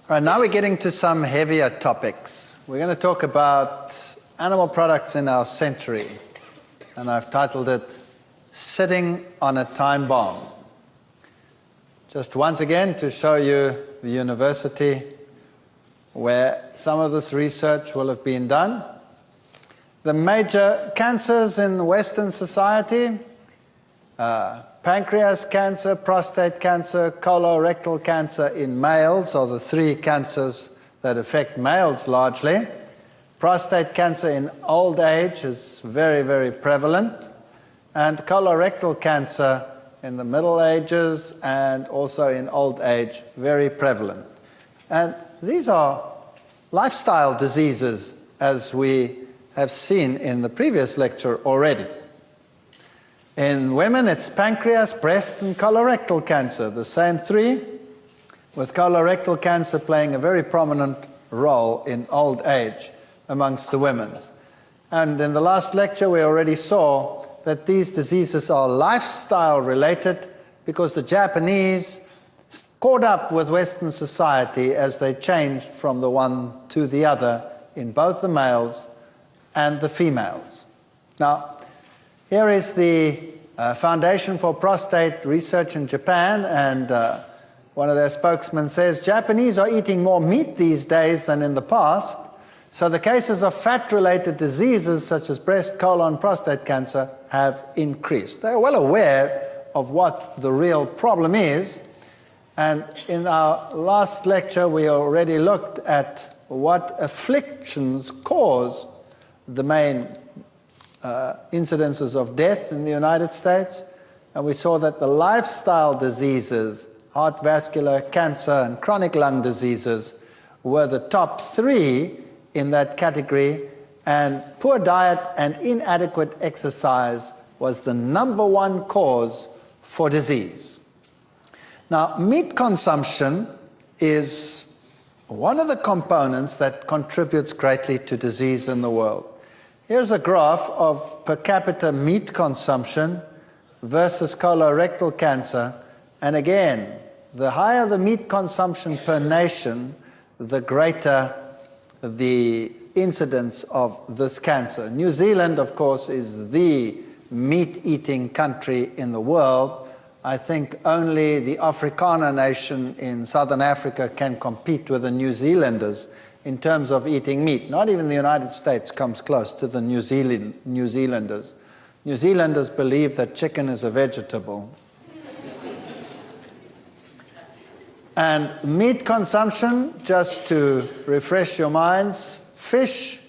All right, now we're getting to some heavier topics. We're going to talk about animal products in our century, and I've titled it, Sitting on a Time Bomb. Just once again to show you the university where some of this research will have been done. The major cancers in Western society, pancreas cancer, prostate cancer, colorectal cancer in males are the three cancers that affect males largely. Prostate cancer in old age is very, very prevalent. And colorectal cancer in the Middle Ages and also in old age, very prevalent. And these are lifestyle diseases, as we have seen in the previous lecture already. In women, it's pancreas, breast, and colorectal cancer, the same three, with colorectal cancer playing a very prominent role in old age amongst the women. And in the last lecture, we already saw that these diseases are lifestyle related because the Japanese caught up with Western society as they changed from the one to the other in both the males and the females. Now, here is the Foundation for Prostate Research in Japan, and one of their spokesmen says, Japanese are eating more meat these days than in the past, so the cases of fat-related diseases such as breast, colon, prostate cancer have increased. They're well aware of what the real problem is, and in our last lecture we already looked at what afflictions caused the main incidences of death in the United States, and we saw that the lifestyle diseases, heart vascular, cancer, and chronic lung diseases were the top three in that category, and poor diet and inadequate exercise was the number one cause for disease. Now, meat consumption is one of the components that contributes greatly to disease in the world. Here's a graph of per capita meat consumption versus colorectal cancer. And again, the higher the meat consumption per nation, the greater the incidence of this cancer. New Zealand, of course, is the meat-eating country in the world. I think only the Afrikaner nation in southern Africa can compete with the New Zealanders in terms of eating meat. Not even the United States comes close to the New Zealanders. New Zealanders believe that chicken is a vegetable. And meat consumption, just to refresh your minds, fish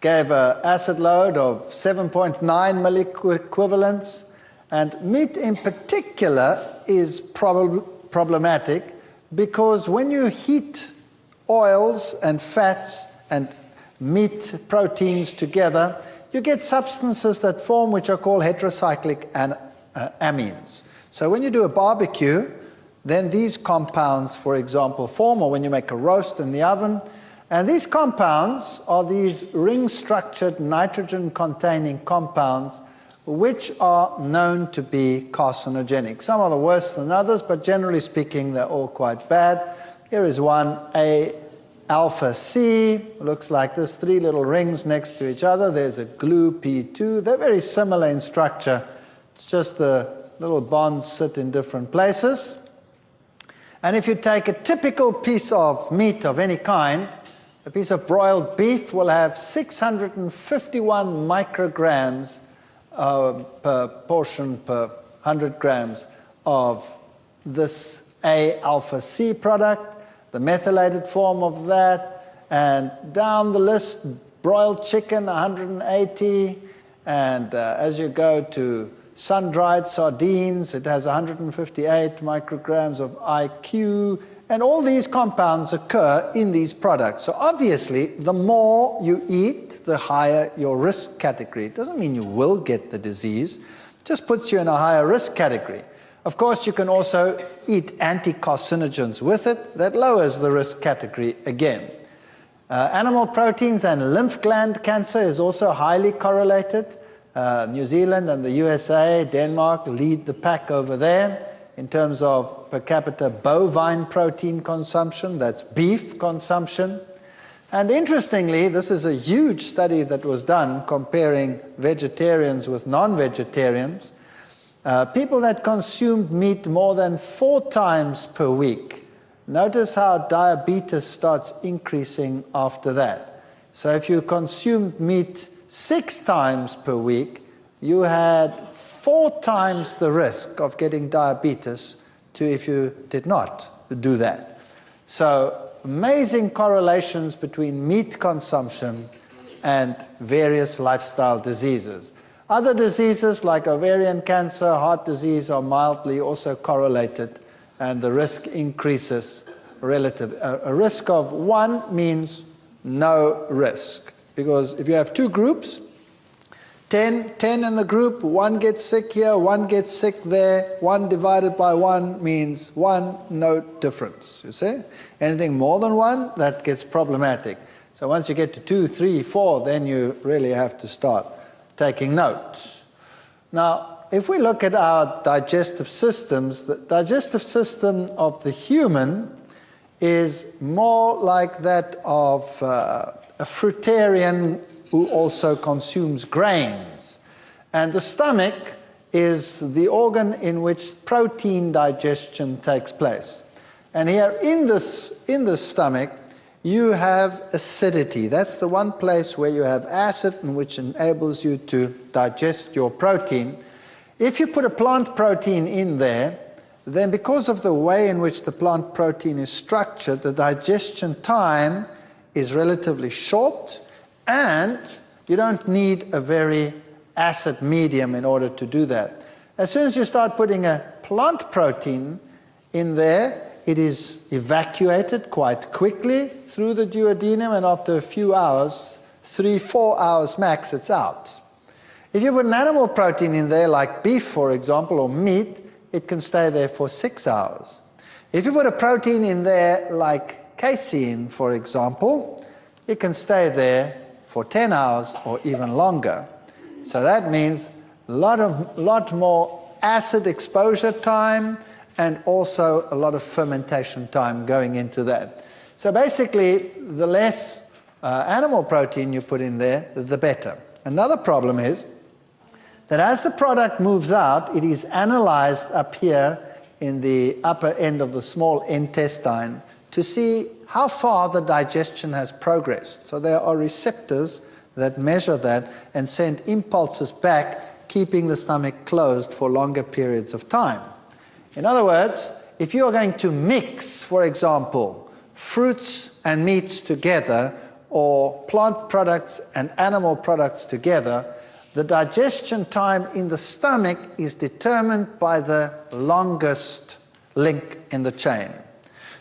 gave an acid load of 7.9 milliequivalents, and meat in particular is problematic because when you heat oils and fats and meat proteins together, you get substances that form which are called heterocyclic amines. So when you do a barbecue, then these compounds, for example, form, or when you make a roast in the oven, and these compounds are these ring-structured nitrogen-containing compounds which are known to be carcinogenic. Some are worse than others, but generally speaking, they're all quite bad. Here is one, alpha C, looks like this, three little rings next to each other. There's a glue P2. They're very similar in structure. It's just the little bonds sit in different places. And if you take a typical piece of meat of any kind, a piece of broiled beef will have 651 micrograms per portion per 100 grams of this A-alpha C product, the methylated form of that, and down the list, broiled chicken, 180, and as you go to sun-dried sardines. It has 158 micrograms of IQ, and all these compounds occur in these products. So obviously, the more you eat, the higher your risk category. It doesn't mean you will get the disease, it just puts you in a higher risk category. Of course, you can also eat anti-carcinogens with it. That lowers the risk category again. Animal proteins and lymph gland cancer is also highly correlated. New Zealand and the USA, Denmark lead the pack over there in terms of per capita bovine protein consumption, that's beef consumption. And interestingly, this is a huge study that was done comparing vegetarians with non-vegetarians. People that consumed meat more than 4 times per week, notice how diabetes starts increasing after that. So if you consumed meat 6 times per week, you had 4 times the risk of getting diabetes to if you did not do that. So amazing correlations between meat consumption and various lifestyle diseases. Other diseases like ovarian cancer, heart disease are mildly also correlated, and the risk increases relative. A risk of 1 means no risk, because if you have 2 groups, 10 in the group, 1 gets sick here, 1 gets sick there, 1 divided by 1 means 1, no difference, you see? Anything more than 1, that gets problematic. So once you get to 2, 3, 4, then you really have to start taking notes. Now, if we look at our digestive systems, the digestive system of the human is more like that of a fruitarian who also consumes grains. And the stomach is the organ in which protein digestion takes place. And here in the stomach, you have acidity. That's the one place where you have acid, which enables you to digest your protein. If you put a plant protein in there, then because of the way in which the plant protein is structured, the digestion time is relatively short, and you don't need a very acid medium in order to do that. As soon as you start putting a plant protein in there, it is evacuated quite quickly through the duodenum, and after a few hours, 3-4 hours max, it's out. If you put an animal protein in there, like beef, for example, or meat, it can stay there for 6 hours. If you put a protein in there, like casein, for example, it can stay there for 10 hours or even longer. So that means a lot more acid exposure time, and also a lot of fermentation time going into that. So basically, the less animal protein you put in there, the better. Another problem is that as the product moves out, it is analyzed up here in the upper end of the small intestine to see how far the digestion has progressed. So there are receptors that measure that and send impulses back, keeping the stomach closed for longer periods of time. In other words, if you are going to mix, for example, fruits and meats together, or plant products and animal products together, the digestion time in the stomach is determined by the longest link in the chain.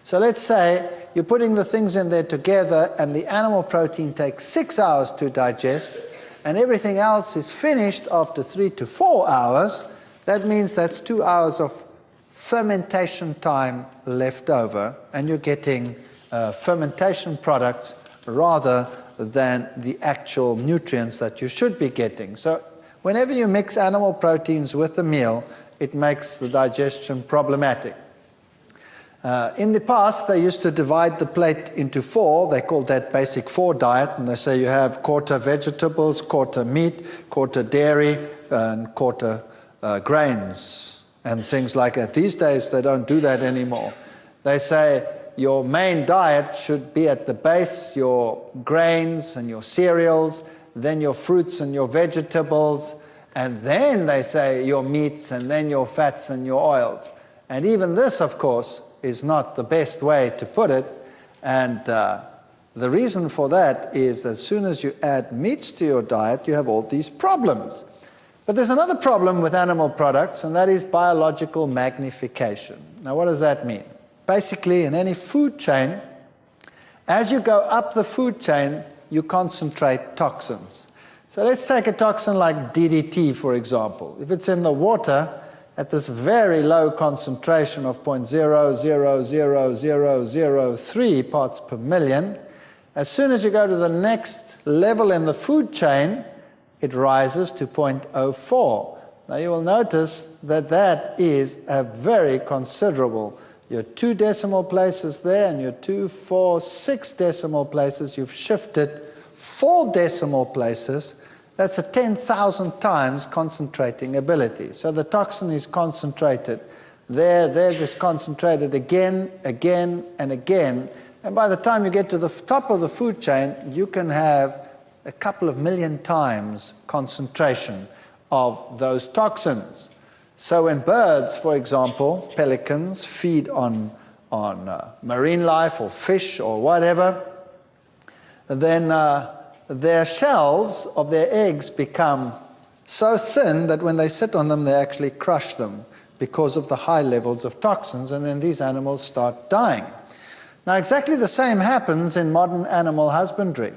So let's say you're putting the things in there together, and the animal protein takes 6 hours to digest, and everything else is finished after 3 to 4 hours. That means that's 2 hours of fermentation time left over, and you're getting fermentation products rather than the actual nutrients that you should be getting. So whenever you mix animal proteins with a meal, it makes the digestion problematic. In the past, they used to divide the plate into 4. They called that basic 4 diet, and they say you have quarter vegetables, quarter meat, quarter dairy, and quarter grains, and things like that. These days, they don't do that anymore. They say your main diet should be at the base, your grains and your cereals, then your fruits and your vegetables, and then they say your meats, and then your fats and your oils. And even this, of course, is not the best way to put it. And the reason for that is as soon as you add meats to your diet, you have all these problems. But there's another problem with animal products, and that is biological magnification. Now, what does that mean? Basically, in any food chain, as you go up the food chain, you concentrate toxins. So let's take a toxin like DDT, for example. If it's in the water at this very low concentration of 0.000003 parts per million, as soon as you go to the next level in the food chain, it rises to 0.04. Now you will notice that that is a very considerable. Your 2 decimal places there and your 2, 4, 6 decimal places, you've shifted 4 decimal places. That's a 10,000 times concentrating ability. So the toxin is concentrated there, just concentrated again, again, and again. And by the time you get to the top of the food chain, you can have a couple of million times concentration of those toxins. So when birds, for example, pelicans, feed on marine life or fish or whatever, then their shells of their eggs become so thin that when they sit on them, they actually crush them because of the high levels of toxins, and then these animals start dying. Now, exactly the same happens in modern animal husbandry.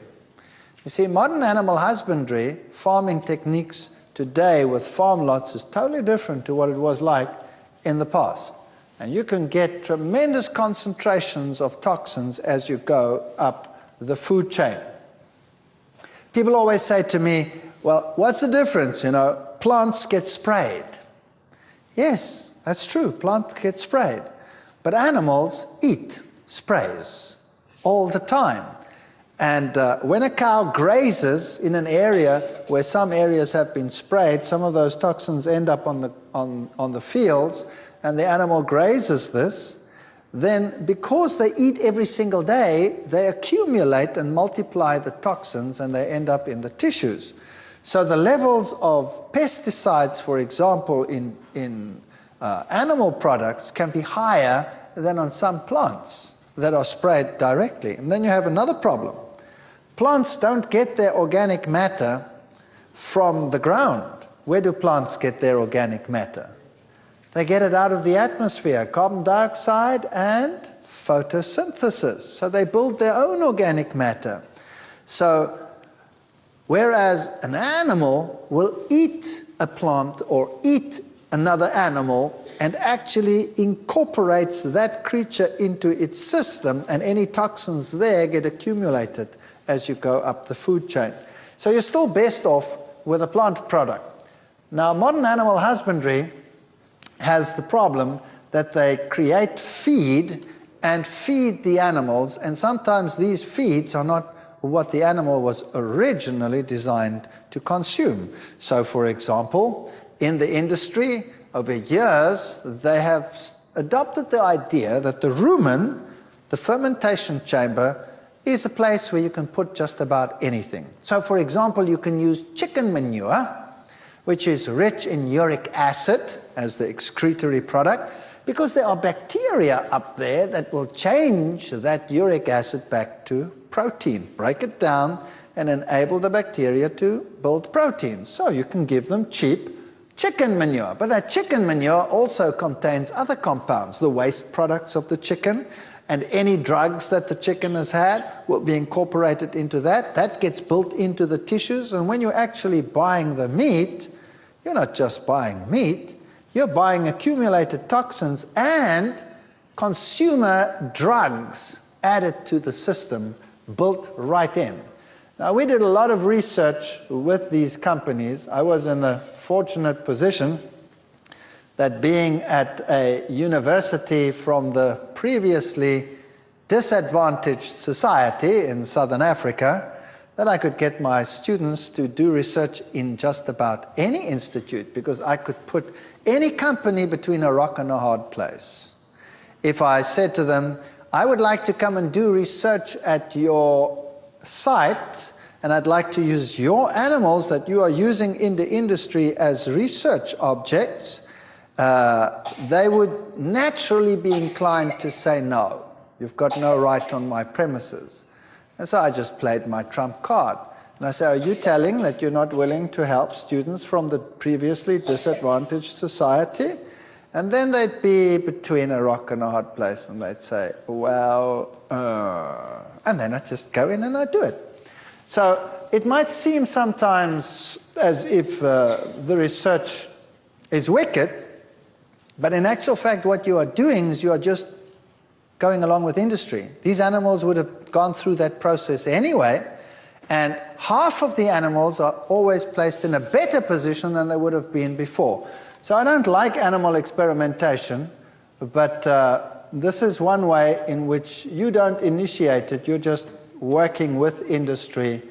You see, modern animal husbandry, farming techniques today with farm lots is totally different to what it was like in the past. And you can get tremendous concentrations of toxins as you go up the food chain. People always say to me, well, what's the difference? Plants get sprayed. Yes, that's true, plants get sprayed. But animals eat sprays all the time. And when a cow grazes in an area where some areas have been sprayed, some of those toxins end up on the fields, and the animal grazes this, then because they eat every single day, they accumulate and multiply the toxins, and they end up in the tissues. So the levels of pesticides, for example, in animal products can be higher than on some plants that are sprayed directly. And then you have another problem. Plants don't get their organic matter from the ground. Where do plants get their organic matter? They get it out of the atmosphere, carbon dioxide and photosynthesis. So they build their own organic matter. So whereas an animal will eat a plant or eat another animal and actually incorporates that creature into its system, and any toxins there get accumulated as you go up the food chain. So you're still best off with a plant product. Now, modern animal husbandry has the problem that they create feed and feed the animals, and sometimes these feeds are not what the animal was originally designed to consume. So, for example, in the industry, over years, they have adopted the idea that the rumen, the fermentation chamber, is a place where you can put just about anything. So, for example, you can use chicken manure, which is rich in uric acid as the excretory product, because there are bacteria up there that will change that uric acid back to protein, break it down, and enable the bacteria to build protein. So you can give them cheap chicken manure. But that chicken manure also contains other compounds, the waste products of the chicken, and any drugs that the chicken has had will be incorporated into that. That gets built into the tissues, and when you're actually buying the meat, you're not just buying meat, you're buying accumulated toxins and consumer drugs added to the system, built right in. Now, we did a lot of research with these companies. I was in the fortunate position that being at a university from the previously disadvantaged society in Southern Africa, that I could get my students to do research in just about any institute, because I could put any company between a rock and a hard place. If I said to them, I would like to come and do research at your site, and I'd like to use your animals that you are using in the industry as research objects, they would naturally be inclined to say, no, you've got no right on my premises. And so I just played my trump card. And I say, are you telling that you're not willing to help students from the previously disadvantaged society? And then they'd be between a rock and a hard place, and they'd say, well, and then I'd just go in and I'd do it. So it might seem sometimes as if the research is wicked, but in actual fact what you are doing is you are just going along with industry. These animals would have gone through that process anyway, and half of the animals are always placed in a better position than they would have been before. So I don't like animal experimentation, but this is one way in which you don't initiate it, you're just working with industry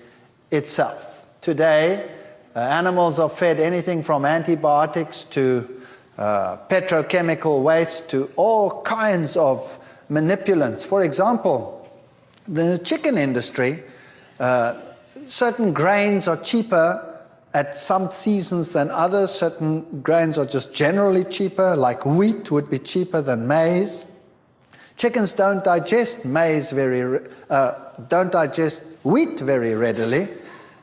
itself. Today, animals are fed anything from antibiotics to petrochemical waste to all kinds of manipulants. For example, the chicken industry, certain grains are cheaper at some seasons than others. Certain grains are just generally cheaper, like wheat would be cheaper than maize. Chickens don't digest don't digest wheat very readily,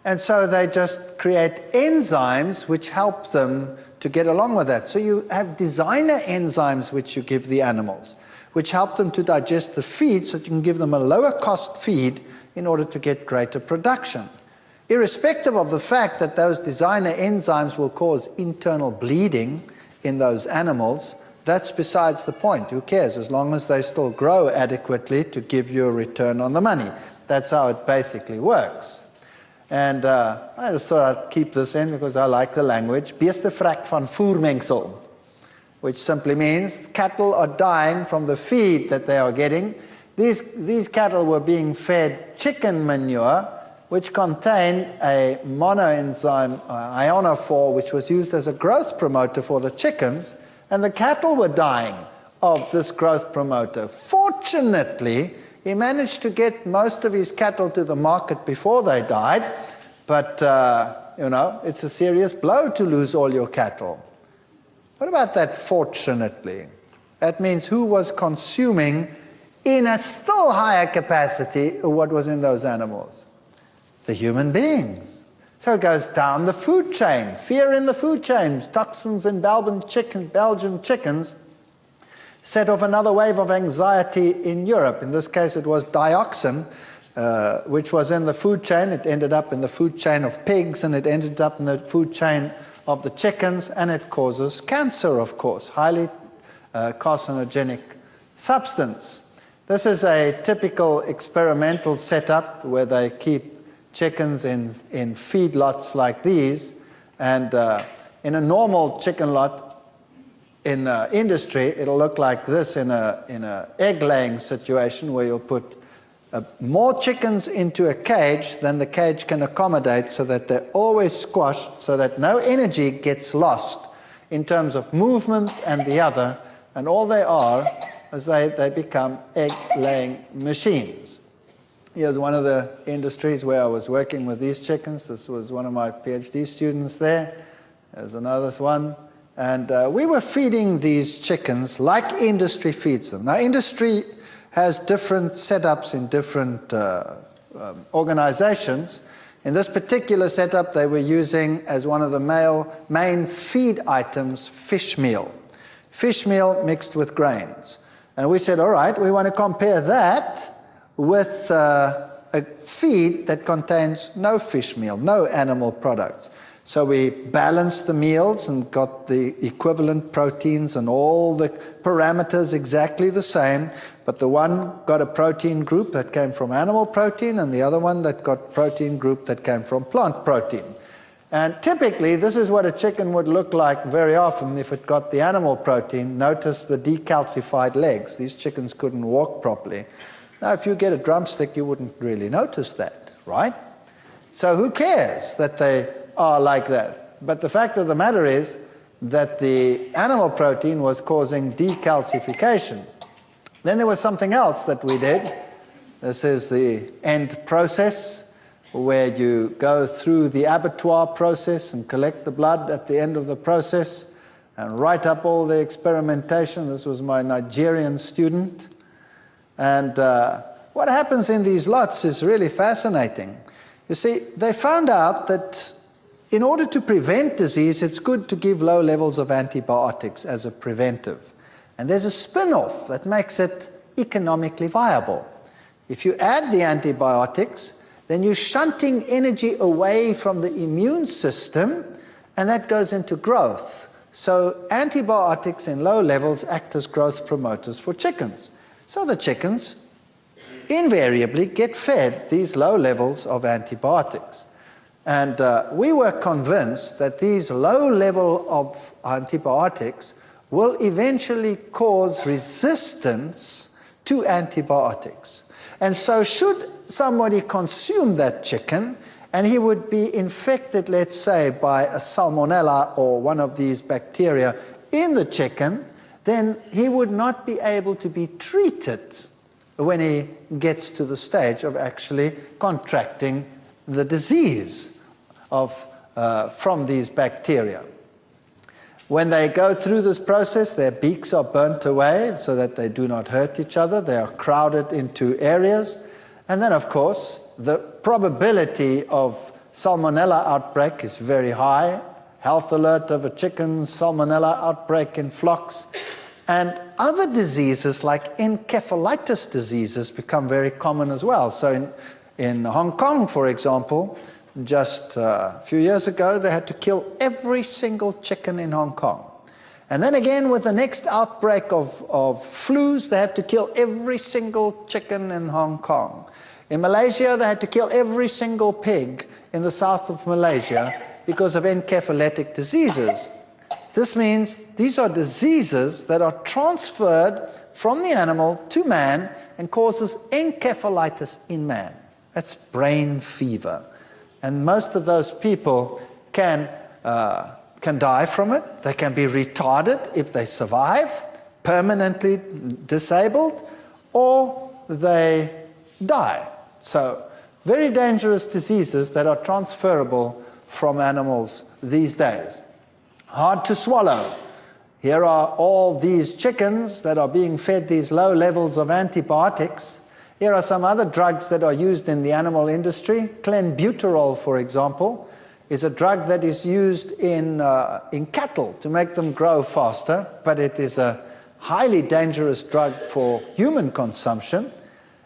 and so they just create enzymes which help them to get along with that. So you have designer enzymes which you give the animals, which help them to digest the feed so that you can give them a lower cost feed in order to get greater production. Irrespective of the fact that those designer enzymes will cause internal bleeding in those animals, that's besides the point. Who cares? As long as they still grow adequately to give you a return on the money. That's how it basically works. And I just thought I'd keep this in because I like the language. Beeste vrek van voermengsel, which simply means cattle are dying from the feed that they are getting. These cattle were being fed chicken manure, which contained a monoenzyme, ionophore, which was used as a growth promoter for the chickens, and the cattle were dying of this growth promoter. Fortunately, he managed to get most of his cattle to the market before they died, but, it's a serious blow to lose all your cattle. What about that fortunately? That means who was consuming in a still higher capacity what was in those animals? The human beings. So it goes down the food chain. Fear in the food chains. Toxins in Belgian chickens set off another wave of anxiety in Europe. In this case, it was dioxin, which was in the food chain. It ended up in the food chain of pigs, and it ended up in the food chain of the chickens, and it causes cancer, of course, highly carcinogenic substance. This is a typical experimental setup where they keep chickens in feedlots like these, and in a normal chicken lot in industry, it'll look like this in a egg-laying situation where you'll put more chickens into a cage than the cage can accommodate, so that they're always squashed, so that no energy gets lost in terms of movement and the other, and all they are is they become egg-laying machines. Here's one of the industries where I was working with these chickens. This was one of my PhD students there. There's another one. And we were feeding these chickens like industry feeds them. Now, industry has different setups in different organizations. In this particular setup, they were using as one of the main feed items fish meal. Fish meal mixed with grains. And we said, all right, we want to compare that with a feed that contains no fish meal, no animal products. So we balanced the meals and got the equivalent proteins and all the parameters exactly the same, but the one got a protein group that came from animal protein, and the other one that got protein group that came from plant protein. And typically, this is what a chicken would look like very often if it got the animal protein. Notice the decalcified legs. These chickens couldn't walk properly. Now, if you get a drumstick, you wouldn't really notice that, right? So who cares that they are like that? But the fact of the matter is that the animal protein was causing decalcification. Then there was something else that we did. This is the end process, where you go through the abattoir process and collect the blood at the end of the process and write up all the experimentation. This was my Nigerian student. And what happens in these lots is really fascinating. You see, they found out that in order to prevent disease, it's good to give low levels of antibiotics as a preventive. And there's a spin-off that makes it economically viable. If you add the antibiotics, then you're shunting energy away from the immune system, and that goes into growth. So antibiotics in low levels act as growth promoters for chickens. So the chickens invariably get fed these low levels of antibiotics. And we were convinced that these low level of antibiotics will eventually cause resistance to antibiotics. And so should somebody consume that chicken and he would be infected, let's say, by a salmonella or one of these bacteria in the chicken, then he would not be able to be treated when he gets to the stage of actually contracting the disease from these bacteria. When they go through this process, their beaks are burnt away so that they do not hurt each other. They are crowded into areas. And then, of course, the probability of salmonella outbreak is very high. Health alert of a chicken, salmonella outbreak in flocks. And other diseases like encephalitis diseases become very common as well. So in Hong Kong, for example, just a few years ago, they had to kill every single chicken in Hong Kong. And then again, with the next outbreak of flus, they have to kill every single chicken in Hong Kong. In Malaysia, they had to kill every single pig in the south of Malaysia because of encephalitic diseases. This means these are diseases that are transferred from the animal to man and causes encephalitis in man. That's brain fever. And most of those people can die from it. They can be retarded if they survive, permanently disabled, or they die. So, very dangerous diseases that are transferable from animals these days. Hard to swallow. Here are all these chickens that are being fed these low levels of antibiotics. Here are some other drugs that are used in the animal industry. Clenbuterol, for example, is a drug that is used in cattle to make them grow faster, but it is a highly dangerous drug for human consumption,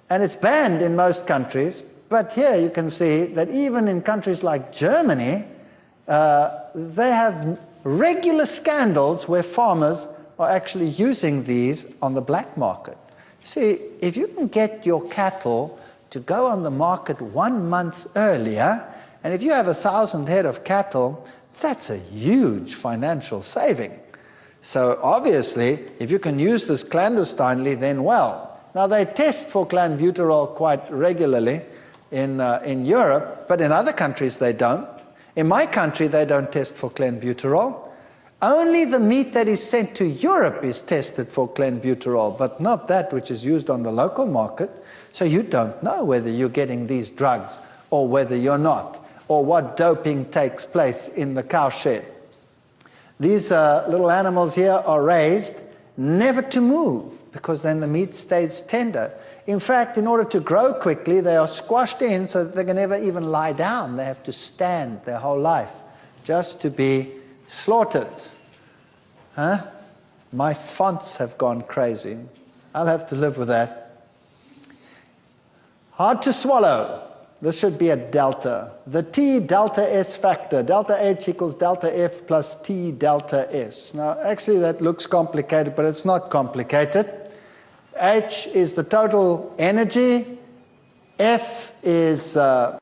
and it's banned in most countries. But here you can see that even in countries like Germany, they have regular scandals where farmers are actually using these on the black market. See, if you can get your cattle to go on the market 1 month earlier, and if you have 1,000 head of cattle, that's a huge financial saving. So obviously, if you can use this clandestinely, then well. Now they test for clenbuterol quite regularly in Europe, but in other countries they don't. In my country, they don't test for clenbuterol. Only the meat that is sent to Europe is tested for clenbuterol, but not that which is used on the local market. So you don't know whether you're getting these drugs or whether you're not, or what doping takes place in the cow shed. These little animals here are raised never to move, because then the meat stays tender. In fact, in order to grow quickly, they are squashed in so that they can never even lie down. They have to stand their whole life just to be slaughtered. Huh? My fonts have gone crazy. I'll have to live with that. Hard to swallow. This should be a delta. The T delta S factor. Delta H equals delta F plus T delta S. Now, actually that looks complicated, but it's not complicated. H is the total energy. F is the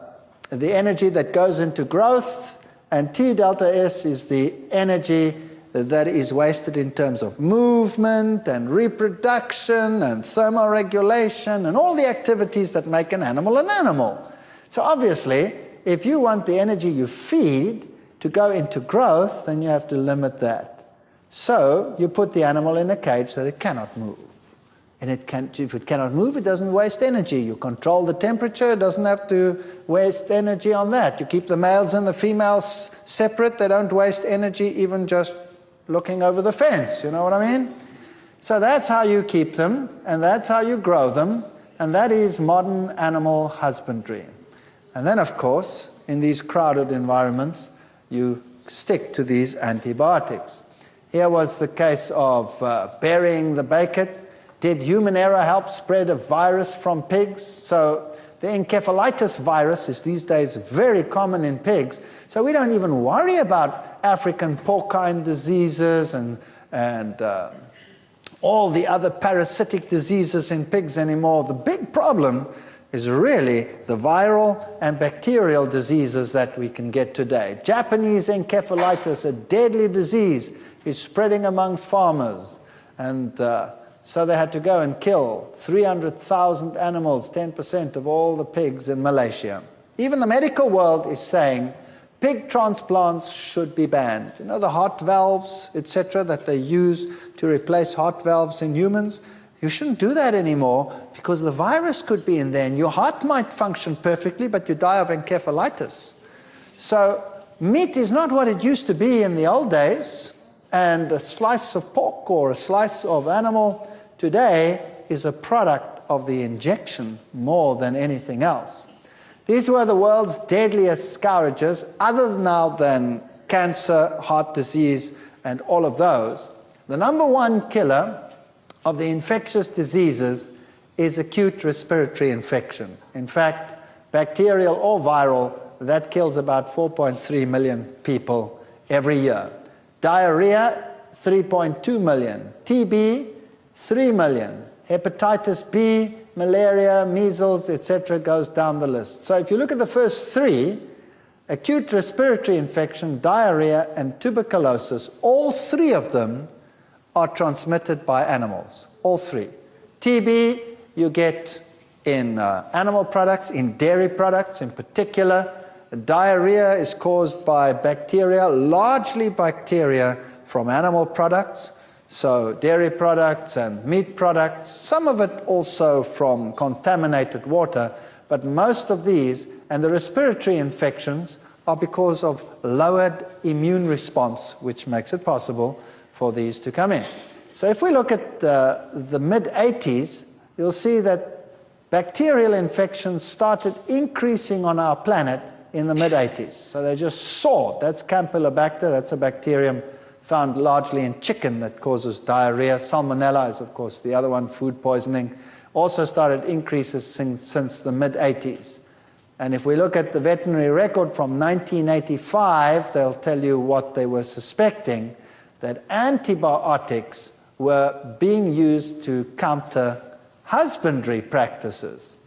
energy that goes into growth. And T delta S is the energy that is wasted in terms of movement and reproduction and thermoregulation and all the activities that make an animal. So obviously, if you want the energy you feed to go into growth, then you have to limit that. So you put the animal in a cage that it cannot move. And if it cannot move, it doesn't waste energy. You control the temperature, it doesn't have to waste energy on that. You keep the males and the females separate, they don't waste energy even just looking over the fence, you know what I mean? So that's how you keep them, and that's how you grow them, and that is modern animal husbandry. And then, of course, in these crowded environments, you stick to these antibiotics. Here was the case of burying the bacon. Did human error help spread a virus from pigs? So the encephalitis virus is these days very common in pigs. So we don't even worry about African porcine diseases and all the other parasitic diseases in pigs anymore. The big problem is really the viral and bacterial diseases that we can get today. Japanese encephalitis, a deadly disease, is spreading amongst farmers. And so they had to go and kill 300,000 animals, 10% of all the pigs in Malaysia. Even the medical world is saying pig transplants should be banned. You know, the heart valves, etc., that they use to replace heart valves in humans? You shouldn't do that anymore because the virus could be in there and your heart might function perfectly, but you die of encephalitis. So meat is not what it used to be in the old days, and a slice of pork or a slice of animal today is a product of the injection more than anything else. These were the world's deadliest scourges, other now than cancer, heart disease, and all of those. The number one killer of the infectious diseases is acute respiratory infection. In fact, bacterial or viral, that kills about 4.3 million people every year. Diarrhea, 3.2 million. TB, 3 million. Hepatitis B, malaria, measles, etc., goes down the list. So if you look at the first three, acute respiratory infection, diarrhea, and tuberculosis, all three of them are transmitted by animals, all three. TB you get in animal products, in dairy products in particular. Diarrhea is caused by bacteria, largely bacteria from animal products, so dairy products and meat products, some of it also from contaminated water, but most of these, and the respiratory infections, are because of lowered immune response, which makes it possible for these to come in. So if we look at the mid-80s, you'll see that bacterial infections started increasing on our planet in the mid-80s. So they just soared. That's Campylobacter, that's a bacterium found largely in chicken that causes diarrhea. Salmonella is, of course, the other one, food poisoning. Also started increases since the mid-80s. And if we look at the veterinary record from 1985, they'll tell you what they were suspecting, that antibiotics were being used to counter husbandry practices.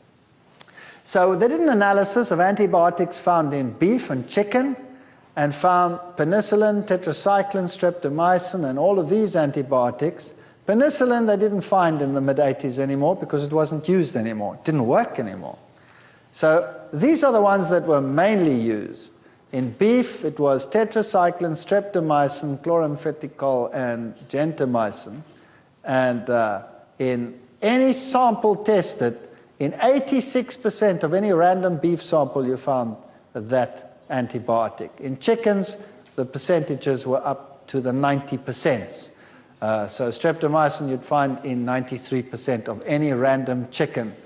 So they did an analysis of antibiotics found in beef and chicken and found penicillin, tetracycline, streptomycin, and all of these antibiotics. Penicillin they didn't find in the mid-80s anymore because it wasn't used anymore. It didn't work anymore. So these are the ones that were mainly used. In beef, it was tetracycline, streptomycin, chloramphenicol, and gentamicin. And in any sample tested, in 86% of any random beef sample, you found that antibiotic. In chickens, the percentages were up to the 90%. So streptomycin you'd find in 93% of any random chicken.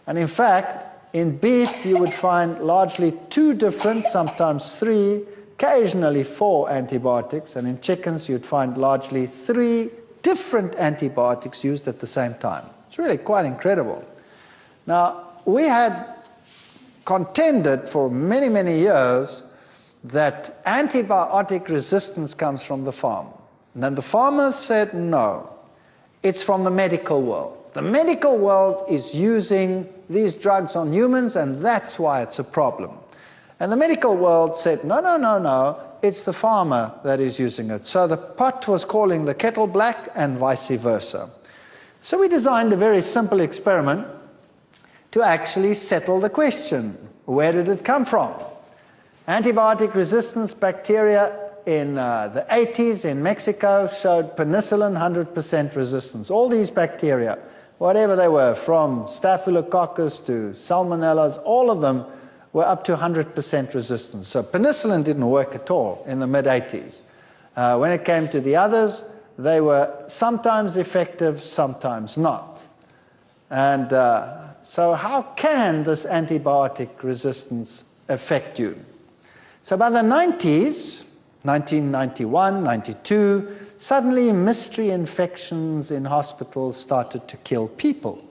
And in fact, in beef, you would find largely 2 different, sometimes 3, occasionally 4 antibiotics. And in chickens, you'd find largely 3 different antibiotics used at the same time. It's really quite incredible. Now, we had contended for many, many years that antibiotic resistance comes from the farm. And then the farmers said, no, it's from the medical world. The medical world is using these drugs on humans, and that's why it's a problem. And the medical world said, no, no, no, no, it's the farmer that is using it. So the pot was calling the kettle black and vice versa. So we designed a very simple experiment to actually settle the question. Where did it come from? Antibiotic resistance bacteria in the 80s in Mexico showed penicillin 100% resistance. All these bacteria, whatever they were, from Staphylococcus to Salmonellas, all of them were up to 100% resistance. So penicillin didn't work at all in the mid-80s. When it came to the others, they were sometimes effective, sometimes not. And so how can this antibiotic resistance affect you. So by the 90s, 1991, 92, suddenly mystery infections in hospitals started to kill people.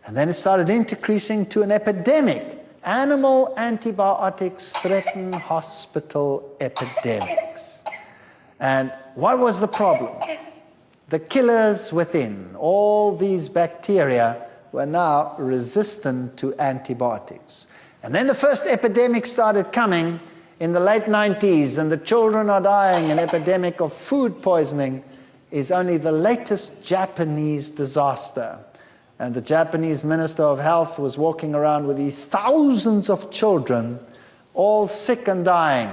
And then it started increasing to an epidemic. Animal antibiotics threaten hospital epidemics. And what was the problem? The killers within, all these bacteria, were now resistant to antibiotics. And then the first epidemic started coming in the late 90s, and the children are dying. An epidemic of food poisoning is only the latest Japanese disaster. And the Japanese Minister of Health was walking around with these thousands of children, all sick and dying.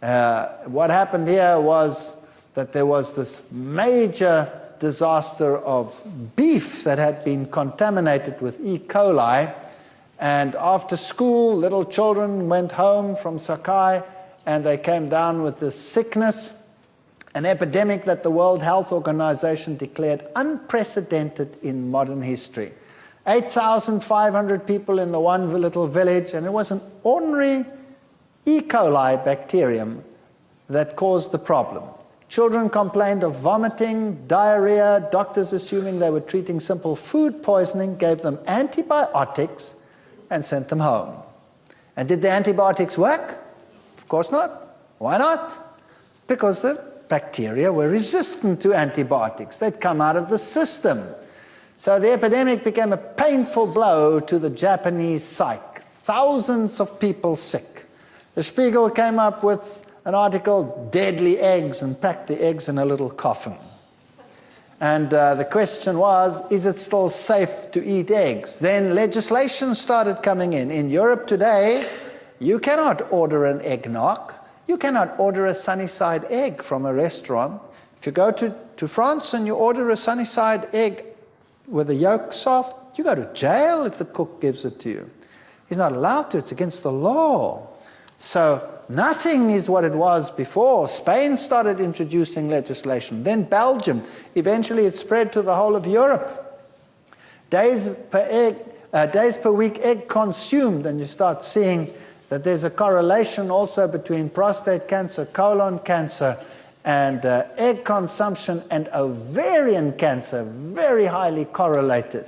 What happened here was that there was this major disaster of beef that had been contaminated with E. coli. And after school, little children went home from Sakai, and they came down with this sickness, an epidemic that the World Health Organization declared unprecedented in modern history. 8,500 people in the one little village, and it was an ordinary E. coli bacterium that caused the problem. Children complained of vomiting, diarrhea. Doctors, assuming they were treating simple food poisoning, gave them antibiotics and sent them home. And did the antibiotics work? Of course not. Why not? Because the bacteria were resistant to antibiotics. They'd come out of the system. So the epidemic became a painful blow to the Japanese psyche. Thousands of people sick. The Spiegel came up with an article, deadly eggs, and packed the eggs in a little coffin. And the question was, is it still safe to eat eggs? Then legislation started coming in. In Europe today, you cannot order an eggnog. You cannot order a Sunnyside egg from a restaurant. If you go to France and you order a Sunnyside egg with the yolk soft, you go to jail if the cook gives it to you. He's not allowed to. It's against the law. So nothing is what it was before. Spain started introducing legislation, then Belgium. Eventually it spread to the whole of Europe. Days per week egg consumed, and you start seeing that there's a correlation also between prostate cancer, colon cancer, and egg consumption and ovarian cancer, very highly correlated.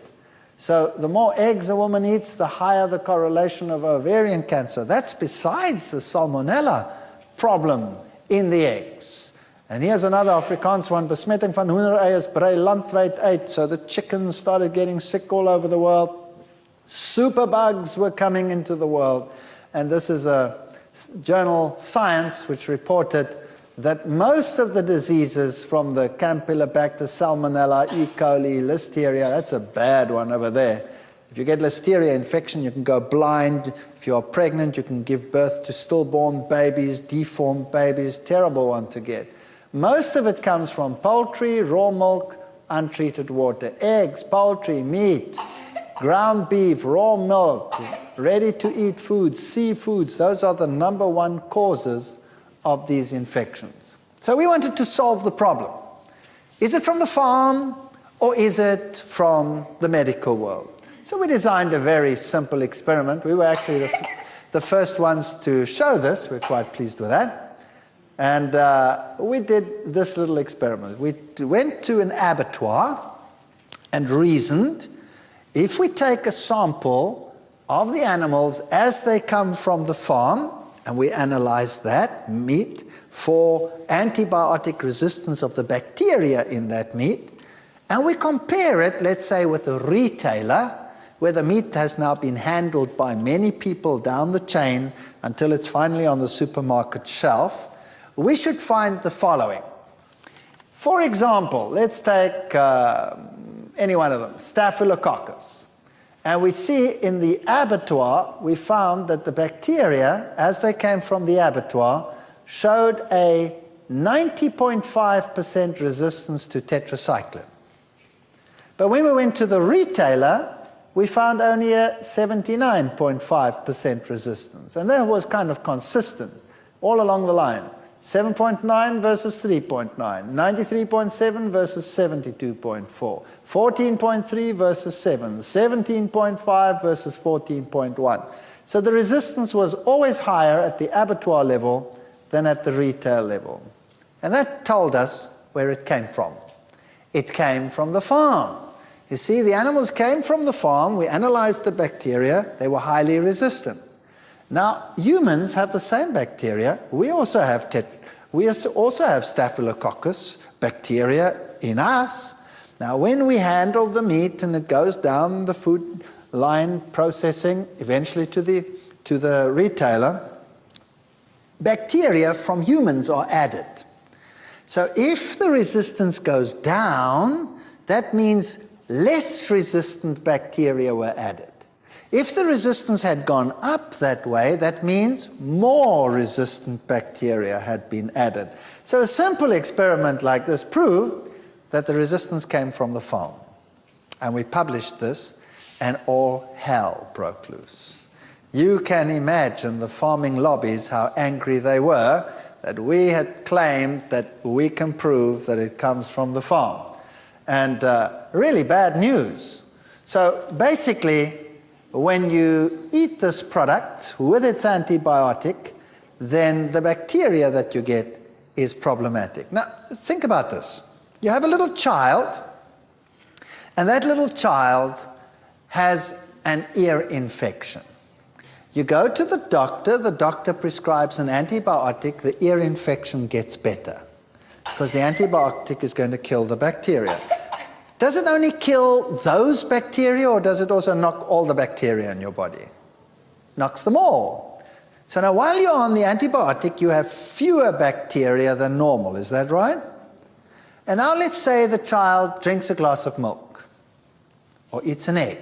So the more eggs a woman eats, the higher the correlation of ovarian cancer. That's besides the salmonella problem in the eggs. And here's another Afrikaans one, besmetting van hoendereiers brei landwyd uit. So the chickens started getting sick all over the world. Superbugs were coming into the world. And this is a journal, Science, which reported that most of the diseases from the Campylobacter, Salmonella, E. coli, Listeria, that's a bad one over there. If you get Listeria infection, you can go blind. If you're pregnant, you can give birth to stillborn babies, deformed babies, terrible one to get. Most of it comes from poultry, raw milk, untreated water, eggs, poultry, meat, ground beef, raw milk, ready-to-eat foods, seafoods. Those are the number one causes of these infections. So we wanted to solve the problem. Is it from the farm or is it from the medical world? So we designed a very simple experiment. We were actually the first ones to show this. We're quite pleased with that. And we did this little experiment. We went to an abattoir and reasoned, if we take a sample of the animals as they come from the farm, and we analyze that meat for antibiotic resistance of the bacteria in that meat, and we compare it, let's say, with a retailer, where the meat has now been handled by many people down the chain until it's finally on the supermarket shelf, we should find the following. For example, let's take any one of them, Staphylococcus. And we see in the abattoir, we found that the bacteria, as they came from the abattoir, showed a 90.5% resistance to tetracycline. But when we went to the retailer, we found only a 79.5% resistance. And that was kind of consistent all along the line. 7.9 versus 3.9, 93.7 versus 72.4, 14.3 versus 7, 17.5 versus 14.1. So the resistance was always higher at the abattoir level than at the retail level. And that told us where it came from. It came from the farm. You see, the animals came from the farm. We analyzed the bacteria. They were highly resistant. Now, humans have the same bacteria. We also have Staphylococcus bacteria in us. Now, when we handle the meat and it goes down the food line processing, eventually to the retailer, bacteria from humans are added. So if the resistance goes down, that means less resistant bacteria were added. If the resistance had gone up that way, that means more resistant bacteria had been added. So a simple experiment like this proved that the resistance came from the farm. And we published this, and all hell broke loose. You can imagine the farming lobbies, how angry they were that we had claimed that we can prove that it comes from the farm. And really bad news. So basically, when you eat this product with its antibiotic, then the bacteria that you get is problematic. Now, think about this. You have a little child, and that little child has an ear infection. You go to the doctor prescribes an antibiotic, the ear infection gets better because the antibiotic is going to kill the bacteria. Does it only kill those bacteria, or does it also knock all the bacteria in your body? Knocks them all. So now while you're on the antibiotic, you have fewer bacteria than normal, is that right? And now let's say the child drinks a glass of milk or eats an egg,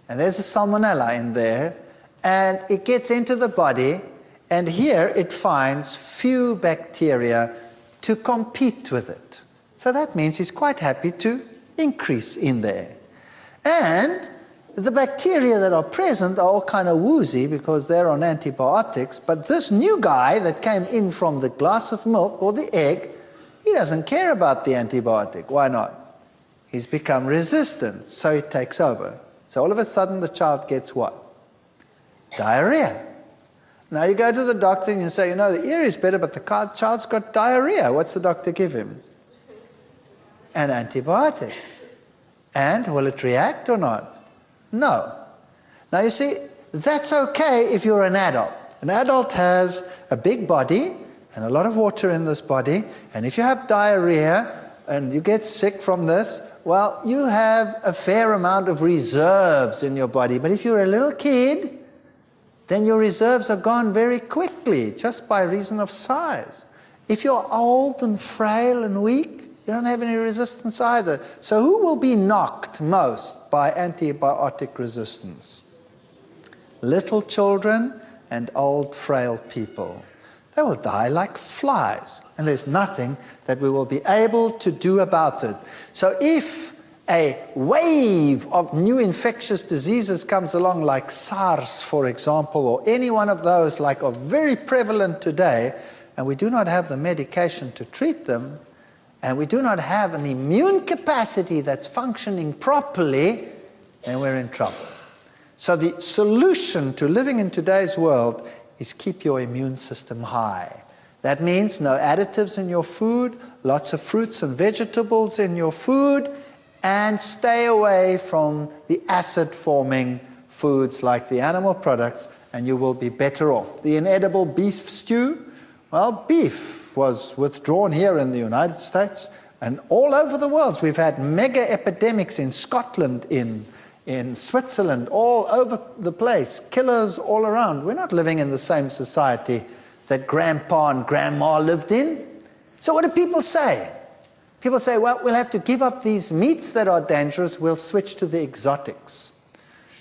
and there's a salmonella in there, and it gets into the body, and here it finds few bacteria to compete with it. So that means he's quite happy to increase in there. And the bacteria that are present are all kind of woozy because they're on antibiotics, but this new guy that came in from the glass of milk or the egg, he doesn't care about the antibiotic. Why not? He's become resistant, so it takes over. So all of a sudden the child gets what? Diarrhea. Now you go to the doctor and you say, you know, the ear is better, but the child's got diarrhea. What's the doctor give him? An antibiotic. And will it react or not? No. Now you see, that's okay if you're an adult. An adult has a big body and a lot of water in this body, and if you have diarrhea and you get sick from this, well, you have a fair amount of reserves in your body. But if you're a little kid, then your reserves are gone very quickly, just by reason of size. If you're old and frail and weak, you don't have any resistance either. So who will be knocked most by antibiotic resistance? Little children and old, frail people. They will die like flies, and there's nothing that we will be able to do about it. So if a wave of new infectious diseases comes along, like SARS, for example, or any one of those like are very prevalent today, and we do not have the medication to treat them, and we do not have an immune capacity that's functioning properly, then we're in trouble. So the solution to living in today's world is keep your immune system high. That means no additives in your food, lots of fruits and vegetables in your food, and stay away from the acid-forming foods like the animal products, and you will be better off. The inedible beef stew, well, beef was withdrawn here in the United States and all over the world. We've had mega epidemics in Scotland, in Switzerland, all over the place, killers all around. We're not living in the same society that Grandpa and Grandma lived in. So what do people say? People say, well, we'll have to give up these meats that are dangerous, we'll switch to the exotics.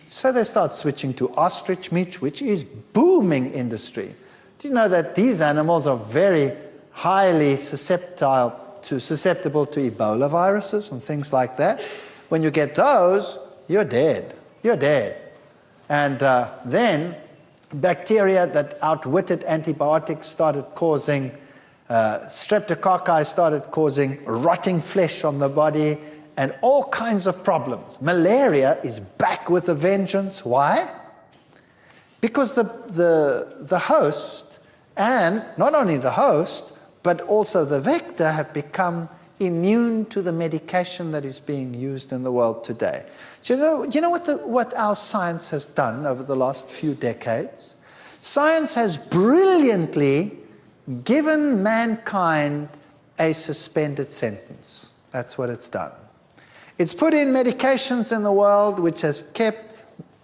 So they start switching to ostrich meat, which is booming industry. Do you know that these animals are very highly susceptible to Ebola viruses and things like that? When you get those, you're dead. You're dead. And then bacteria that outwitted antibiotics started causing streptococci, started causing rotting flesh on the body and all kinds of problems. Malaria is back with a vengeance. Why? Because the host, and not only the host, but also the vector, have become immune to the medication that is being used in the world today. So you know what our science has done over the last few decades? Science has brilliantly given mankind a suspended sentence. That's what it's done. It's put in medications in the world which has kept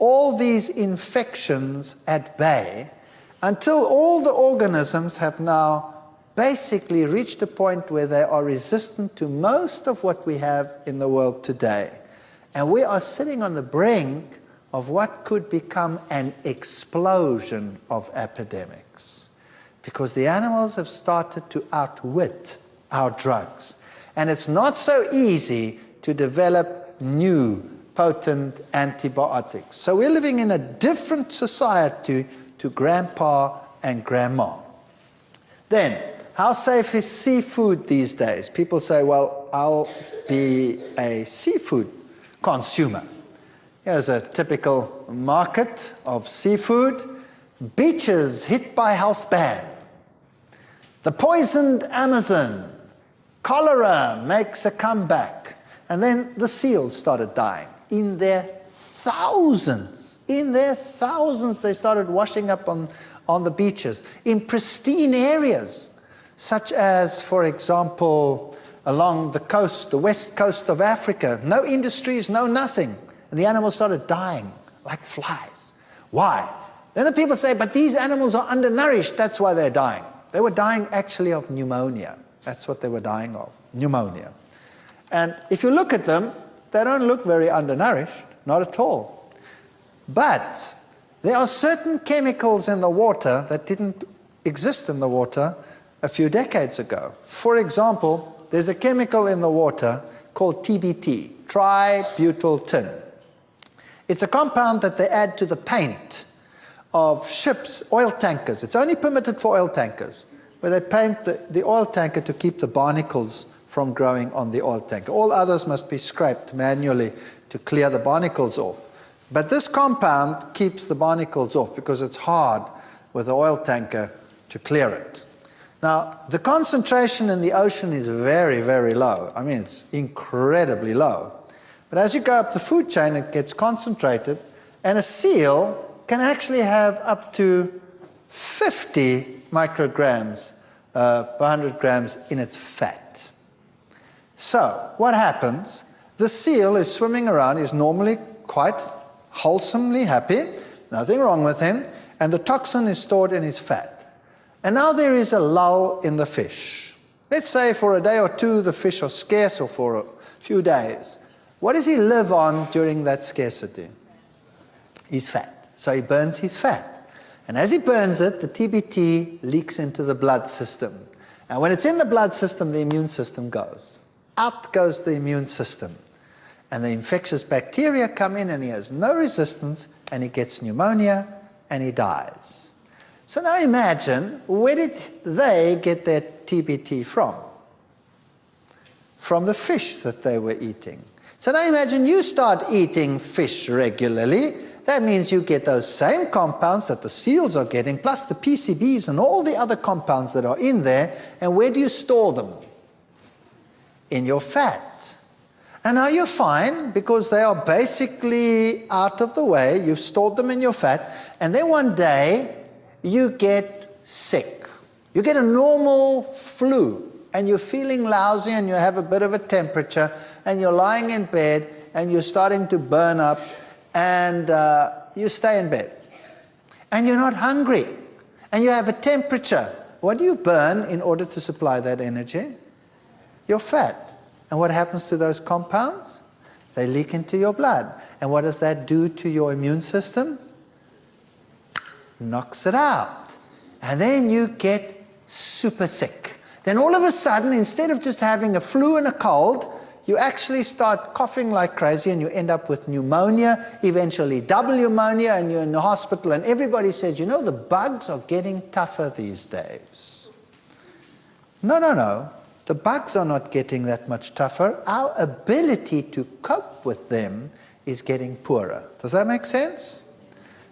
all these infections at bay until all the organisms have now basically reached a point where they are resistant to most of what we have in the world today. And we are sitting on the brink of what could become an explosion of epidemics. Because the animals have started to outwit our drugs. And it's not so easy to develop new potent antibiotics. So we're living in a different society to grandpa and grandma. Then, how safe is seafood these days? People say, well, I'll be a seafood consumer. Here's a typical market of seafood. Beaches hit by health ban. The poisoned Amazon. Cholera makes a comeback. And then the seals started dying. In their thousands, they started washing up on the beaches. In pristine areas, such as, for example, along the coast, the west coast of Africa. No industries, no nothing. And the animals started dying like flies. Why? Then the people say, but these animals are undernourished, that's why they're dying. They were dying actually of pneumonia. That's what they were dying of, pneumonia. And if you look at them, they don't look very undernourished, not at all. But there are certain chemicals in the water that didn't exist in the water a few decades ago. For example, there's a chemical in the water called TBT, tributyl tin. It's a compound that they add to the paint of ships, oil tankers. It's only permitted for oil tankers, where they paint the oil tanker to keep the barnacles from growing on the oil tanker. All others must be scraped manually to clear the barnacles off. But this compound keeps the barnacles off because it's hard with the oil tanker to clear it. Now, the concentration in the ocean is very, very low. I mean, it's incredibly low. But as you go up the food chain, it gets concentrated, and a seal can actually have up to 50 micrograms per 100 grams in its fat. So, what happens? The seal is swimming around, is normally quite wholesomely happy, nothing wrong with him, and the toxin is stored in his fat. And now there is a lull in the fish. Let's say for a day or two the fish are scarce, or for a few days. What does he live on during that scarcity? His fat. So he burns his fat. And as he burns it, the TBT leaks into the blood system. And when it's in the blood system, the immune system goes. Out goes the immune system. And the infectious bacteria come in, and he has no resistance, and he gets pneumonia, and he dies. So now imagine, where did they get their TBT from? From the fish that they were eating. So now imagine you start eating fish regularly. That means you get those same compounds that the seals are getting, plus the PCBs and all the other compounds that are in there. And where do you store them? In your fat. And now you're fine, because they are basically out of the way. You've stored them in your fat. And then one day, you get sick. You get a normal flu, and you're feeling lousy, and you have a bit of a temperature, and you're lying in bed, and you're starting to burn up, and you stay in bed. And you're not hungry, and you have a temperature. What do you burn in order to supply that energy? Your fat. And what happens to those compounds? They leak into your blood. And what does that do to your immune system? Knocks it out. And then you get super sick. Then all of a sudden, instead of just having a flu and a cold, you actually start coughing like crazy, and you end up with pneumonia, eventually double pneumonia, and you're in the hospital, and everybody says, you know, the bugs are getting tougher these days. No. The bugs are not getting that much tougher. Our ability to cope with them is getting poorer. Does that make sense?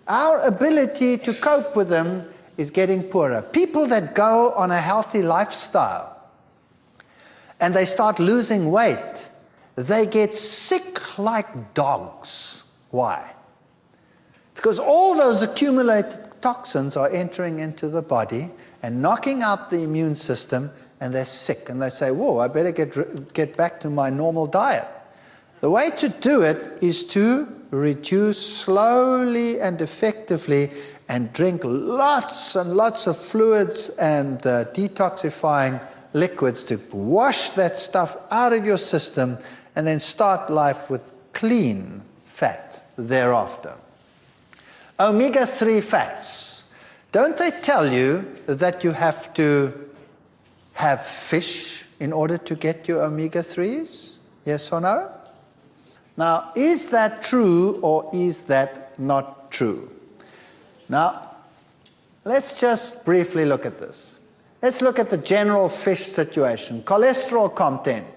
our ability to cope with them is getting poorer. People that go on a healthy lifestyle and they start losing weight, they get sick like dogs. Why? Because all those accumulated toxins are entering into the body and knocking out the immune system, and they're sick. And they say, whoa, I better get back to my normal diet. The way to do it is to reduce slowly and effectively and drink lots and lots of fluids and detoxifying liquids to wash that stuff out of your system, and then start life with clean fat thereafter. Omega-3 fats. Don't they tell you that you have to have fish in order to get your omega-3s? Yes or no? Now, is that true or is that not true? Now, let's just briefly look at this. Let's look at the general fish situation. Cholesterol content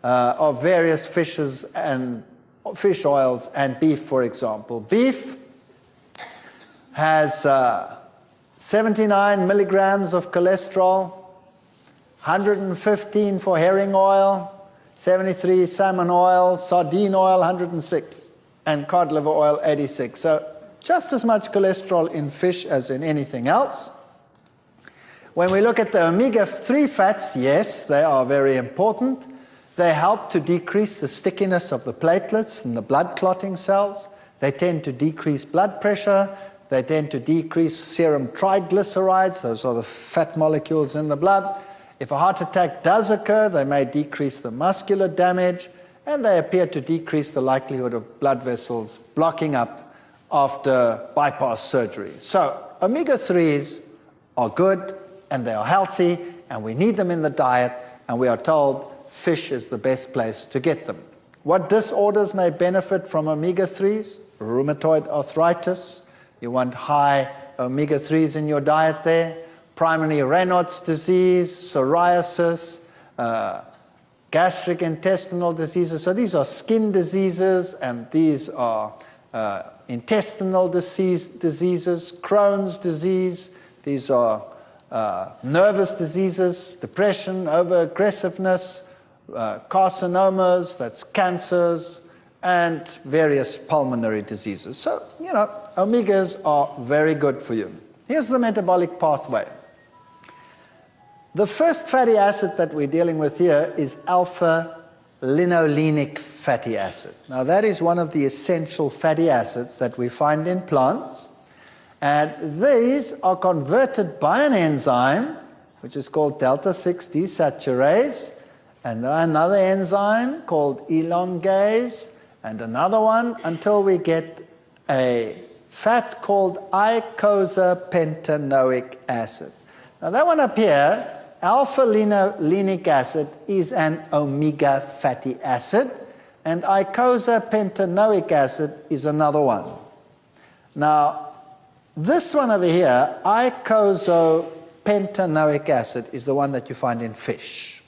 of various fishes and fish oils and beef, for example. Beef has 79 milligrams of cholesterol, 115 for herring oil, 73 salmon oil, sardine oil 106, and cod liver oil 86. So just as much cholesterol in fish as in anything else. When we look at the omega-3 fats, yes, they are very important. They help to decrease the stickiness of the platelets and the blood clotting cells. They tend to decrease blood pressure. They tend to decrease serum triglycerides. Those are the fat molecules in the blood. If a heart attack does occur, they may decrease the muscular damage, and they appear to decrease the likelihood of blood vessels blocking up after bypass surgery. So omega-3s are good, and they are healthy, and we need them in the diet, and we are told fish is the best place to get them. What disorders may benefit from omega-3s? Rheumatoid arthritis. You want high omega-3s in your diet there. Primary Raynaud's disease, psoriasis, gastric intestinal diseases. So these are skin diseases, and these are intestinal diseases, Crohn's disease. These are nervous diseases, depression, over-aggressiveness, carcinomas, that's cancers, and various pulmonary diseases. So, omegas are very good for you. Here's the metabolic pathway. The first fatty acid that we're dealing with here is alpha-linolenic fatty acid. Now, that is one of the essential fatty acids that we find in plants, and these are converted by an enzyme, which is called delta-6 desaturase, and another enzyme called elongase, and another one, until we get a fat called eicosapentaenoic acid. Now that one up here, alpha-linolenic acid, is an omega fatty acid, and eicosapentaenoic acid is another one. Now, this one over here, eicosapentaenoic acid, is the one that you find in fish.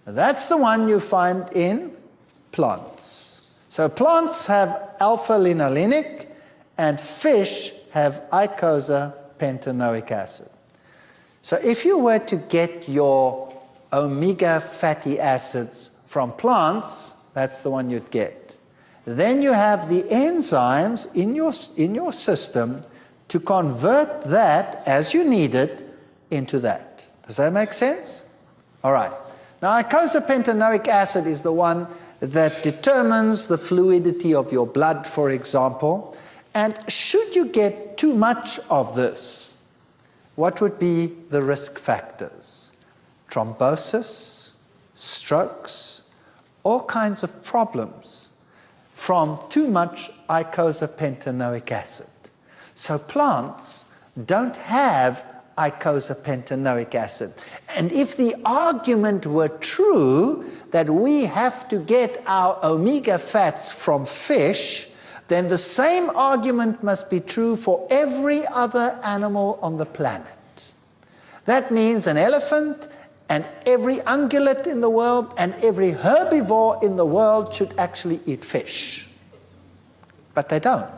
That's the one you find in plants. So plants have alpha-linolenic, and fish have eicosapentaenoic acid. So if you were to get your omega fatty acids from plants, that's the one you'd get. Then you have the enzymes in your system to convert that, as you need it, into that. Does that make sense? All right. Now, eicosapentaenoic acid is the one that determines the fluidity of your blood, for example. And should you get too much of this, what would be the risk factors? Thrombosis, strokes, all kinds of problems from too much eicosapentaenoic acid. So plants don't have eicosapentaenoic acid. And if the argument were true that we have to get our omega fats from fish, then the same argument must be true for every other animal on the planet. That means an elephant and every ungulate in the world and every herbivore in the world should actually eat fish. But they don't.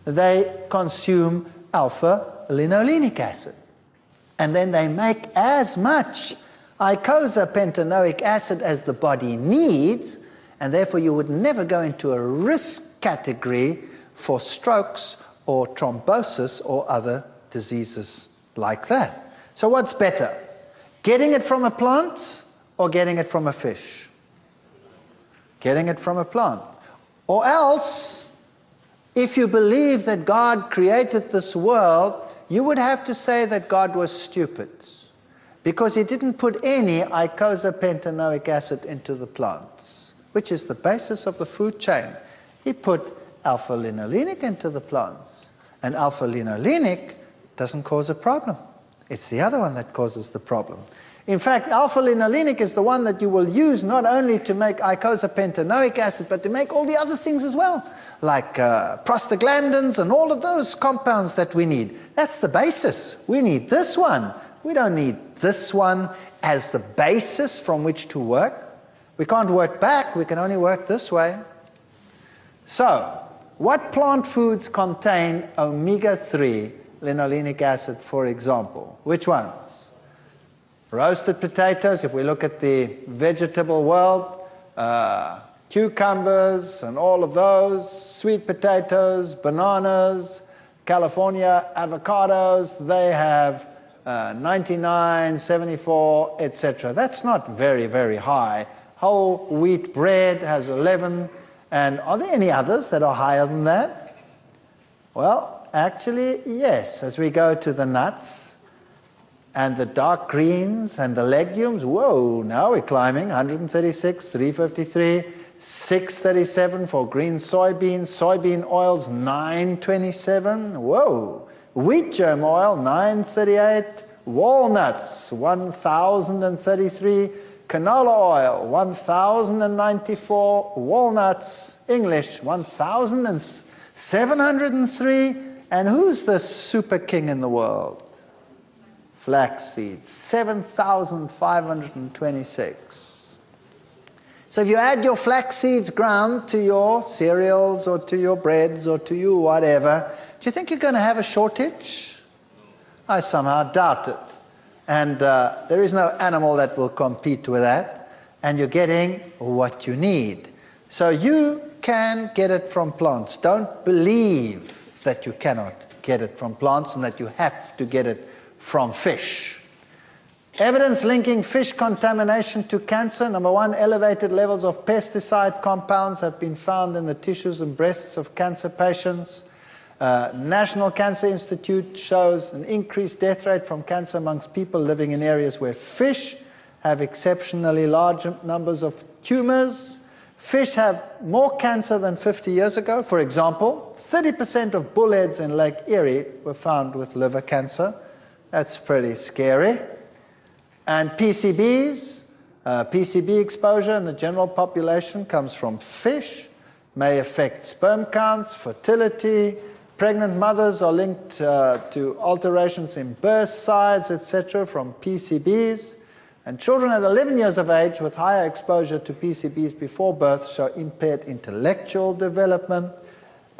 they consume alpha-linolenic acid. And then they make as much icosapentaenoic acid as the body needs, and therefore you would never go into a risk category for strokes or thrombosis or other diseases like that. So what's better? Getting it from a plant or getting it from a fish? Getting it from a plant. Or else, if you believe that God created this world, you would have to say that God was stupid, because he didn't put any icosapentaenoic acid into the plants, which is the basis of the food chain. He put alpha-linolenic into the plants, and alpha-linolenic doesn't cause a problem. It's the other one that causes the problem. In fact, alpha-linolenic is the one that you will use not only to make icosapentaenoic acid, but to make all the other things as well, like prostaglandins and all of those compounds that we need. That's the basis. We need this one. We don't need this one as the basis from which to work. We can't work back. We can only work this way. So, what plant foods contain omega-3 linolenic acid, for example? Which ones? Roasted potatoes, if we look at the vegetable world, cucumbers and all of those, sweet potatoes, bananas, California avocados, they have 99, 74, etc. That's not very, very high. Whole wheat bread has 11. And are there any others that are higher than that? Well, actually, yes. As we go to the nuts and the dark greens and the legumes, whoa, now we're climbing. 136, 353, 637 for green soybeans. Soybean oils, 927. Whoa. Wheat germ oil, 938. Walnuts, 1,033. Canola oil, 1,094. Walnuts, English, 1,703. And who's the super king in the world? Flax seeds, 7,526. So if you add your flax seeds ground to your cereals or to your breads or to your whatever, do you think you're going to have a shortage? I somehow doubt it. And there is no animal that will compete with that. And you're getting what you need. So you can get it from plants. Don't believe that you cannot get it from plants and that you have to get it from fish. Evidence linking fish contamination to cancer. Number one, elevated levels of pesticide compounds have been found in the tissues and breasts of cancer patients. National Cancer Institute shows an increased death rate from cancer amongst people living in areas where fish have exceptionally large numbers of tumors. Fish have more cancer than 50 years ago. For example, 30% of bullheads in Lake Erie were found with liver cancer. That's pretty scary. And PCBs, PCB exposure in the general population comes from fish, may affect sperm counts, fertility. Pregnant mothers are linked to alterations in birth size, etc., from PCBs. And children at 11 years of age with higher exposure to PCBs before birth show impaired intellectual development.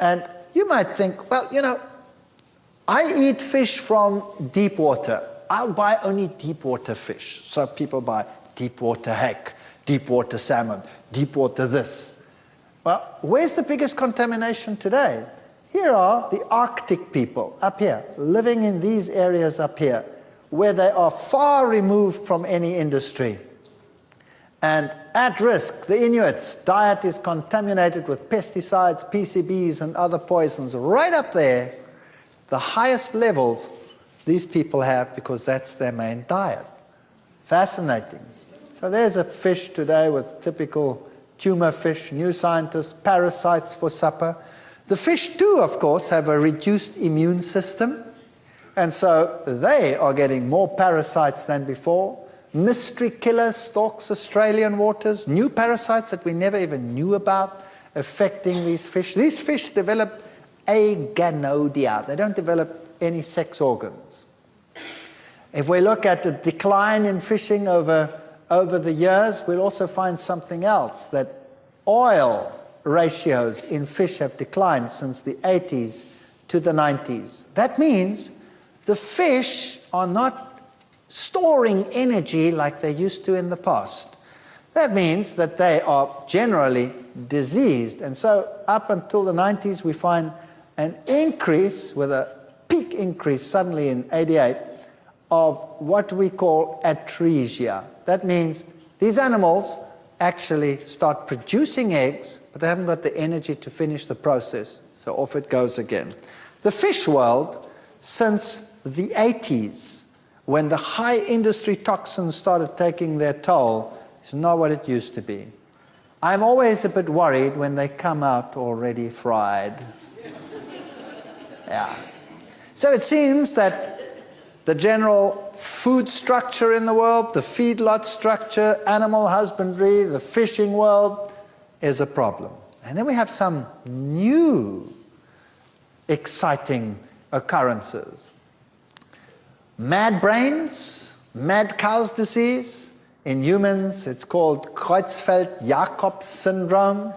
And you might think, well, you know, I eat fish from deep water. I'll buy only deep water fish. So people buy deep water hake, deep water salmon, deep water this. Well, where's the biggest contamination today? Here are the Arctic people up here, living in these areas up here, where they are far removed from any industry. And at risk, the Inuits' diet is contaminated with pesticides, PCBs, and other poisons right up there. The highest levels these people have because that's their main diet. Fascinating. So there's a fish today with typical tumor fish, new scientists, parasites for supper. The fish too, of course, have a reduced immune system, and so they are getting more parasites than before. Mystery killer stalks Australian waters, new parasites that we never even knew about affecting these fish. These fish develop aganodia. They don't develop any sex organs. If we look at the decline in fishing over the years, we'll also find something else, that oil ratios in fish have declined since the 80s to the 90s. That means the fish are not storing energy like they used to in the past. That means that they are generally diseased. And so up until the 90s, we find an increase, with a peak increase suddenly in 88, of what we call atresia. That means these animals actually start producing eggs, but they haven't got the energy to finish the process. So off it goes again. The fish world, since the 80s, when the high industry toxins started taking their toll, is not what it used to be. I'm always a bit worried when they come out already fried. Yeah. So it seems that the general food structure in the world, the feedlot structure, animal husbandry, the fishing world is a problem. And then we have some new exciting occurrences. Mad brains, mad cow's disease. In humans, it's called Creutzfeldt-Jakob syndrome.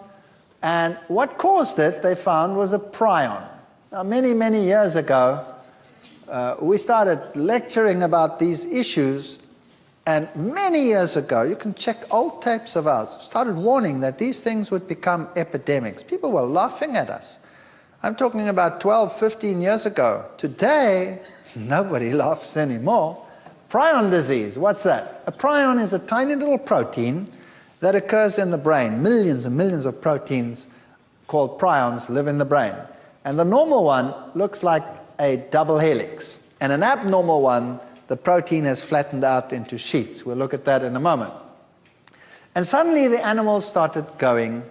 And what caused it, they found, was a prion. Now, many, many years ago, we started lecturing about these issues, and many years ago, you can check old tapes of ours, started warning that these things would become epidemics. People were laughing at us. I'm talking about 12, 15 years ago. Today, nobody laughs anymore. Prion disease, what's that? A prion is a tiny little protein that occurs in the brain. Millions and millions of proteins called prions live in the brain. And the normal one looks like a double helix. And an abnormal one, the protein has flattened out into sheets. We'll look at that in a moment. And suddenly the animals started going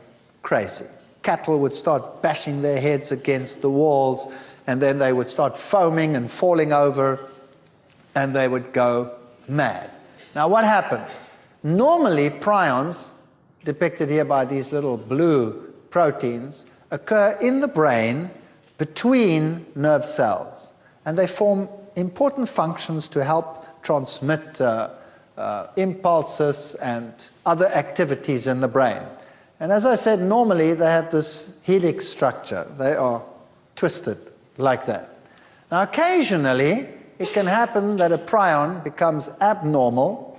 crazy. Cattle would start bashing their heads against the walls, and then they would start foaming and falling over, and they would go mad. Now what happened? Normally prions, depicted here by these little blue proteins, occur in the brain between nerve cells. And they form important functions to help transmit impulses and other activities in the brain. And as I said, normally they have this helix structure. They are twisted like that. Now occasionally, it can happen that a prion becomes abnormal,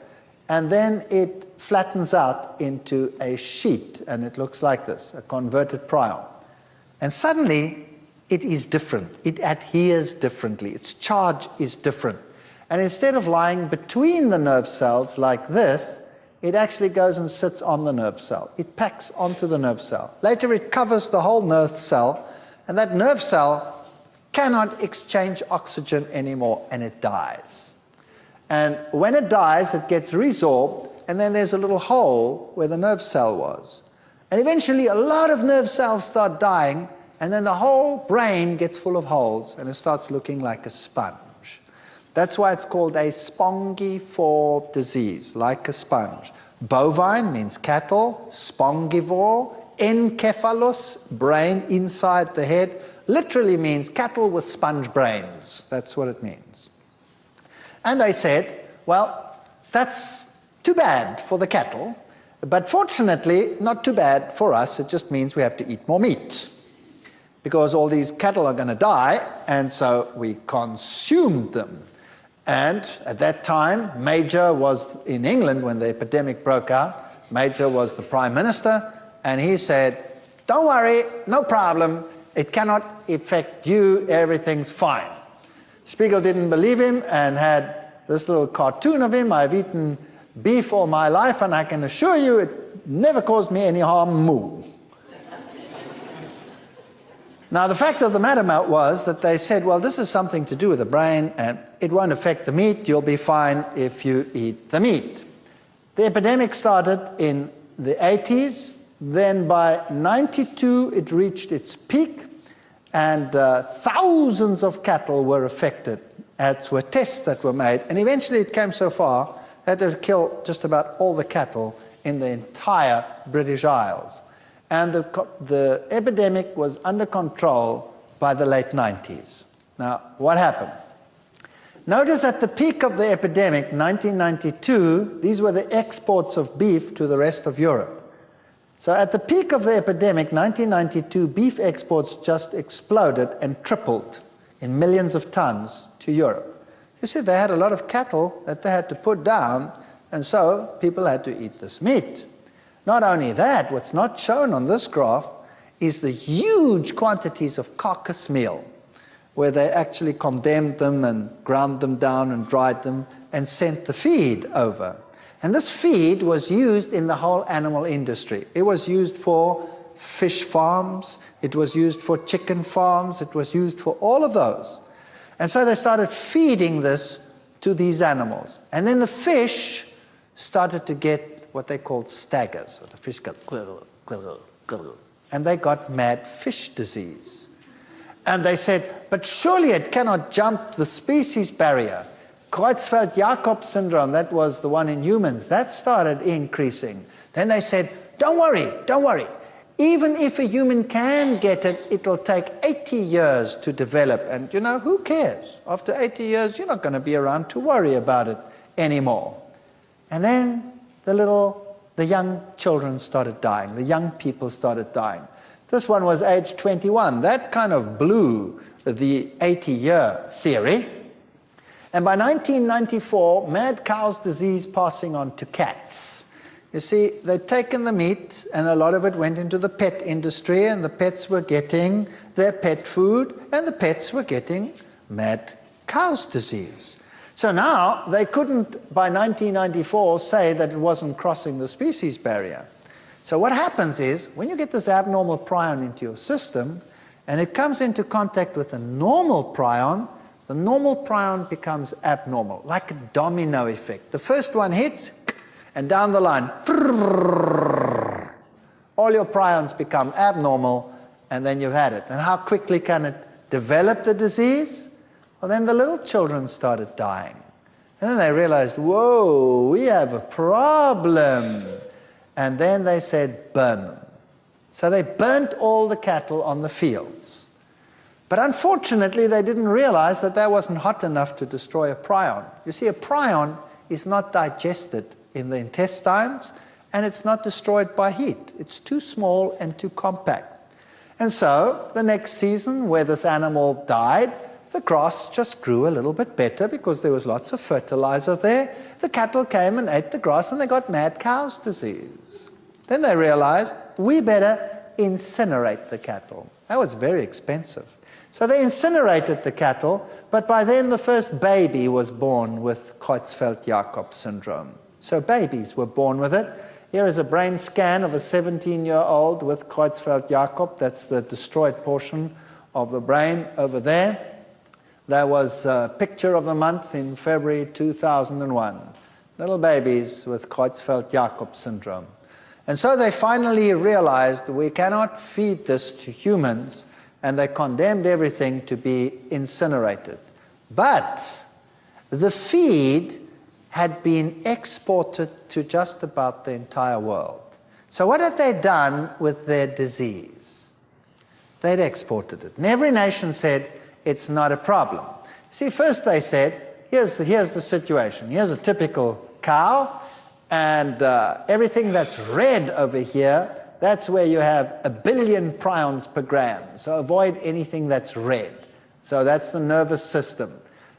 and then it flattens out into a sheet, and it looks like this, a converted prion. And suddenly, it is different. It adheres differently. Its charge is different. And instead of lying between the nerve cells like this, it actually goes and sits on the nerve cell. It packs onto the nerve cell. Later, it covers the whole nerve cell, and that nerve cell cannot exchange oxygen anymore, and it dies. And when it dies, it gets resorbed, and then there's a little hole where the nerve cell was. And eventually, a lot of nerve cells start dying, and then the whole brain gets full of holes, and it starts looking like a sponge. That's why it's called a spongiform disease, like a sponge. Bovine means cattle, spongivore, encephalus, brain inside the head, literally means cattle with sponge brains. That's what it means. And they said, well, that's too bad for the cattle, but fortunately, not too bad for us. It just means we have to eat more meat, because all these cattle are going to die, and so we consumed them. And at that time, Major was in England when the epidemic broke out. Major was the Prime Minister, and he said, don't worry, no problem. It cannot affect you, everything's fine. Spiegel didn't believe him and had this little cartoon of him. I've eaten beef all my life, and I can assure you it never caused me any harm, moo. Now, the fact of the matter was that they said, well, this is something to do with the brain, and it won't affect the meat. You'll be fine if you eat the meat. The epidemic started in the 80s. Then by 92, it reached its peak, and thousands of cattle were affected. As were tests that were made, and eventually it came so far that it killed just about all the cattle in the entire British Isles. And the epidemic was under control by the late 90s. Now, what happened? Notice at the peak of the epidemic, 1992, these were the exports of beef to the rest of Europe. So at the peak of the epidemic, 1992, beef exports just exploded and tripled in millions of tons to Europe. You see, they had a lot of cattle that they had to put down, and so people had to eat this meat. Not only that, what's not shown on this graph is the huge quantities of carcass meal, where they actually condemned them and ground them down and dried them and sent the feed over. And this feed was used in the whole animal industry. It was used for fish farms, it was used for chicken farms, it was used for all of those. And so they started feeding this to these animals. And then the fish started to get what they called staggers, where the fish got and they got mad fish disease. And they said, but surely it cannot jump the species barrier. Creutzfeldt-Jakob syndrome, that was the one in humans, that started increasing. Then they said, don't worry, don't worry. Even if a human can get it, it'll take 80 years to develop. And you know, who cares? After 80 years, you're not going to be around to worry about it anymore. And then the young children started dying. The young people started dying. This one was age 21. That kind of blew the 80-year theory. And by 1994, mad cow's disease passing on to cats. You see, they'd taken the meat, and a lot of it went into the pet industry, and the pets were getting their pet food, and the pets were getting mad cow's disease. So now, they couldn't, by 1994, say that it wasn't crossing the species barrier. So what happens is, when you get this abnormal prion into your system, and it comes into contact with a normal prion, the normal prion becomes abnormal, like a domino effect. The first one hits, and down the line, all your prions become abnormal, and then you've had it. And how quickly can it develop the disease? Well, then the little children started dying. And then they realized, whoa, we have a problem. And then they said, burn them. So they burnt all the cattle on the fields. But unfortunately, they didn't realize that that wasn't hot enough to destroy a prion. You see, a prion is not digested in the intestines, and it's not destroyed by heat. It's too small and too compact. And so, the next season, where this animal died, the grass just grew a little bit better because there was lots of fertilizer there. The cattle came and ate the grass, and they got mad cow's disease. Then they realized, we better incinerate the cattle. That was very expensive. So they incinerated the cattle, but by then the first baby was born with Creutzfeldt-Jakob syndrome. So babies were born with it. Here is a brain scan of a 17-year-old with Creutzfeldt-Jakob. That's the destroyed portion of the brain over there. There was a picture of the month in February 2001. Little babies with Creutzfeldt-Jakob syndrome. And so they finally realized we cannot feed this to humans, and they condemned everything to be incinerated. But the feed had been exported to just about the entire world. So what had they done with their disease? They'd exported it. And every nation said, it's not a problem. See, first they said, here's the situation. Here's a typical cow, and everything that's red over here, that's where you have 1 billion prions per gram. So avoid anything that's red. So that's the nervous system.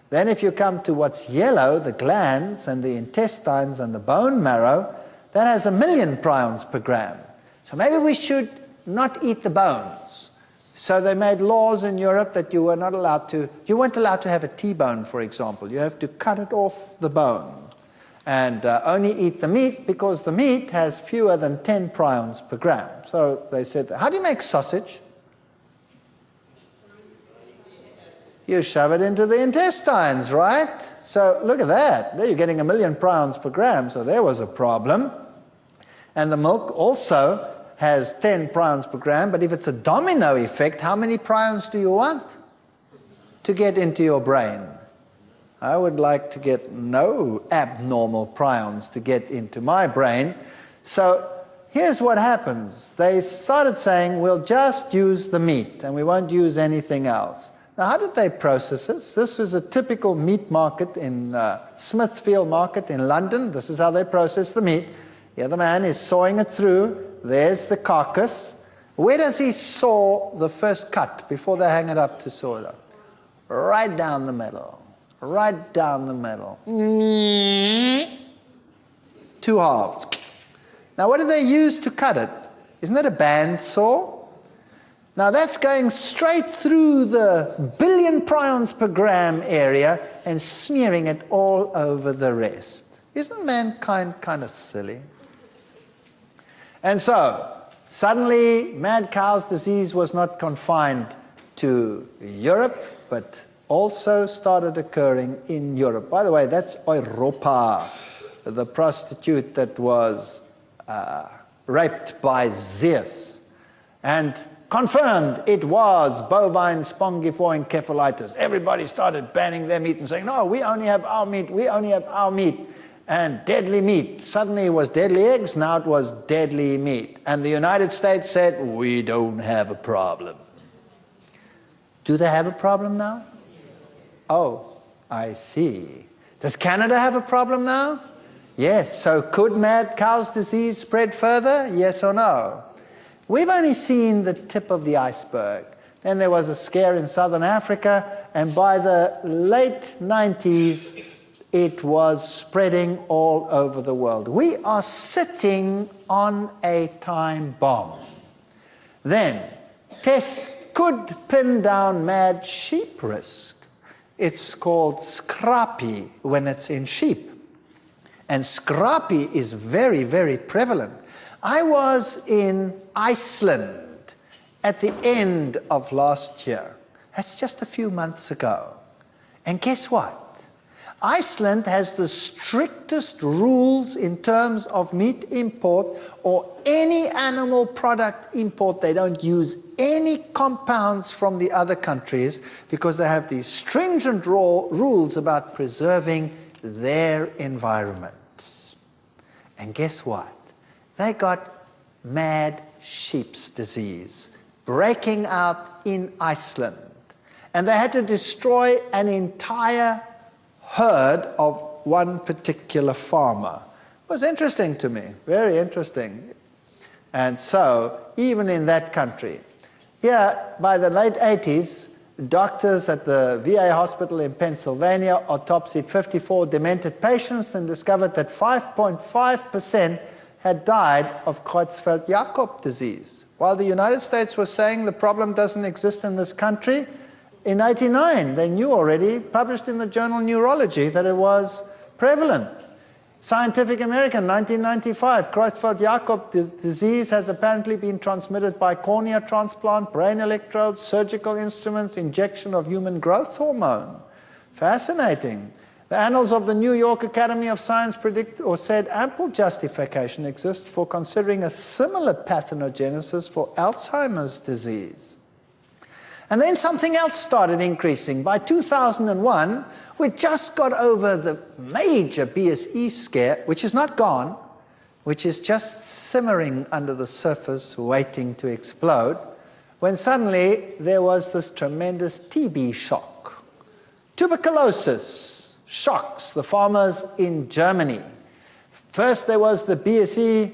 Then if you come to what's yellow, the glands and the intestines and the bone marrow, that has 1 million prions per gram. So maybe we should not eat the bones. So they made laws in Europe that you weren't allowed to have a T-bone, for example. You have to cut it off the bone and only eat the meat, because the meat has fewer than 10 prions per gram. So they said, how do you make sausage? You shove it into the intestines, right? So look at that. There you're getting 1 million prions per gram, so there was a problem. And the milk also has 10 prions per gram, but if it's a domino effect, how many prions do you want to get into your brain? I would like to get no abnormal prions to get into my brain. So here's what happens. They started saying, we'll just use the meat and we won't use anything else. Now, how did they process this? This is a typical meat market in Smithfield Market in London. This is how they process the meat. Here the man is sawing it through, there's the carcass. Where does he saw the first cut before they hang it up to saw it up? Right down the middle. Right down the middle. 2 halves. Now what do they use to cut it? Isn't that a band saw? Now that's going straight through the billion prions per gram area and smearing it all over the rest. Isn't mankind kind of silly? And so, suddenly, mad cow's disease was not confined to Europe, but also started occurring in Europe. By the way, that's Europa, the prostitute that was raped by Zeus. And confirmed it was bovine spongiform encephalitis. Everybody started banning their meat and saying, no, we only have our meat, we only have our meat. And deadly meat. Suddenly it was deadly eggs, now it was deadly meat. And the United States said, we don't have a problem. Do they have a problem now? Oh, I see. Does Canada have a problem now? Yes. So could mad cow's disease spread further? Yes or no? We've only seen the tip of the iceberg. Then there was a scare in southern Africa, and by the late 90s, it was spreading all over the world. We are sitting on a time bomb. Then, tests could pin down mad sheep risk. It's called scrappy when it's in sheep. And scrappy is very, very prevalent. I was in Iceland at the end of last year. That's just a few months ago. And guess what? Iceland has the strictest rules in terms of meat import or any animal product import. They don't use any compounds from the other countries because they have these stringent rules about preserving their environment. And guess what? They got mad sheep's disease breaking out in Iceland. And they had to destroy an entire herd of one particular farmer. It was interesting to me, very interesting. And so, even in that country, by the late 80s, doctors at the VA hospital in Pennsylvania autopsied 54 demented patients and discovered that 5.5% had died of Creutzfeldt-Jakob disease. While the United States was saying the problem doesn't exist in this country, in 1989, they knew already, published in the journal Neurology, that it was prevalent. Scientific American, 1995, Creutzfeldt-Jakob disease has apparently been transmitted by cornea transplant, brain electrodes, surgical instruments, injection of human growth hormone. Fascinating. The Annals of the New York Academy of Science said ample justification exists for considering a similar pathogenesis for Alzheimer's disease. And then something else started increasing. By 2001, we just got over the major BSE scare, which is not gone, which is just simmering under the surface, waiting to explode, when suddenly there was this tremendous TB shock. Tuberculosis shocks the farmers in Germany. First there was the BSE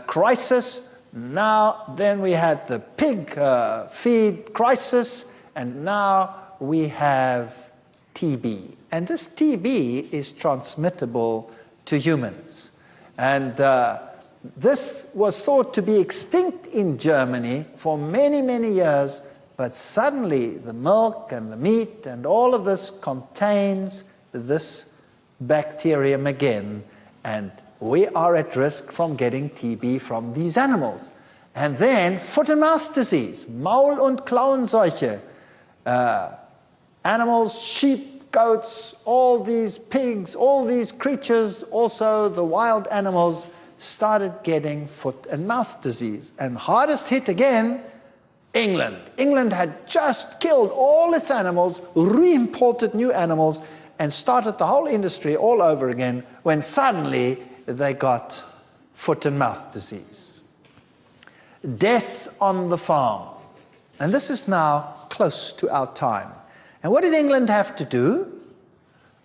crisis. Then we had the pig feed crisis, and now we have TB. And this TB is transmittable to humans. And this was thought to be extinct in Germany for many, many years, but suddenly the milk and the meat and all of this contains this bacterium again, and we are at risk from getting TB from these animals. And then foot and mouth disease, Maul- und Klauenseuche, animals, sheep, goats, all these pigs, all these creatures, also the wild animals, started getting foot and mouth disease. And hardest hit again, England. England had just killed all its animals, re-imported new animals, and started the whole industry all over again when suddenly they got foot and mouth disease. Death on the farm. And this is now close to our time. And what did England have to do?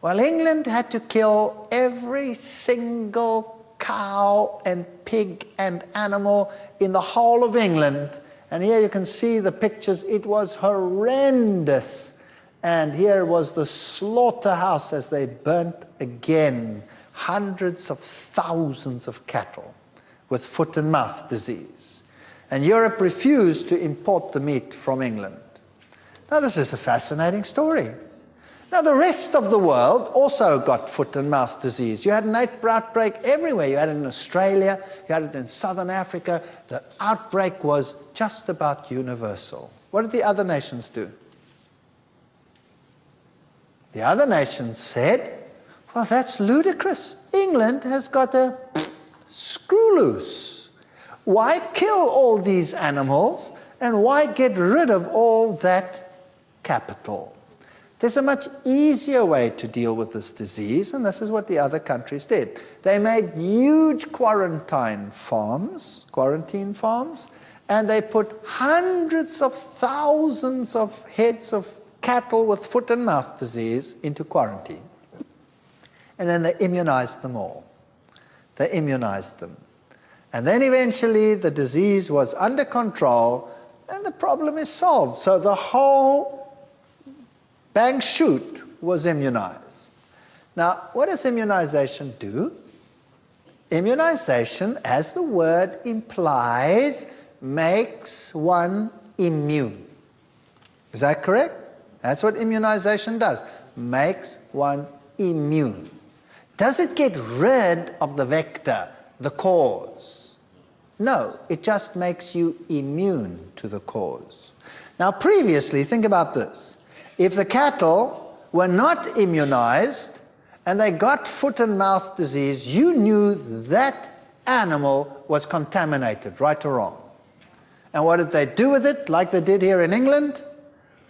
Well, England had to kill every single cow and pig and animal in the whole of England. And here you can see the pictures. It was horrendous. And here was the slaughterhouse as they burnt again hundreds of thousands of cattle with foot and mouth disease. And Europe refused to import the meat from England. Now this is a fascinating story. Now the rest of the world also got foot and mouth disease. You had an outbreak everywhere. You had it in Australia, you had it in Southern Africa. The outbreak was just about universal. What did the other nations do? The other nations said, well, that's ludicrous. England has got a screw loose. Why kill all these animals and why get rid of all that capital? There's a much easier way to deal with this disease, and this is what the other countries did. They made huge quarantine farms, and they put hundreds of thousands of heads of cattle with foot and mouth disease into quarantine. And then they immunized them all. They immunized them. And then eventually the disease was under control and the problem is solved. So the whole bang shoot was immunized. Now, what does immunization do? Immunization, as the word implies, makes one immune. Is that correct? That's what immunization does. Makes one immune. Does it get rid of the vector, the cause? No, it just makes you immune to the cause. Now previously, think about this. If the cattle were not immunized and they got foot and mouth disease, you knew that animal was contaminated, right or wrong. And what did they do with it, like they did here in England?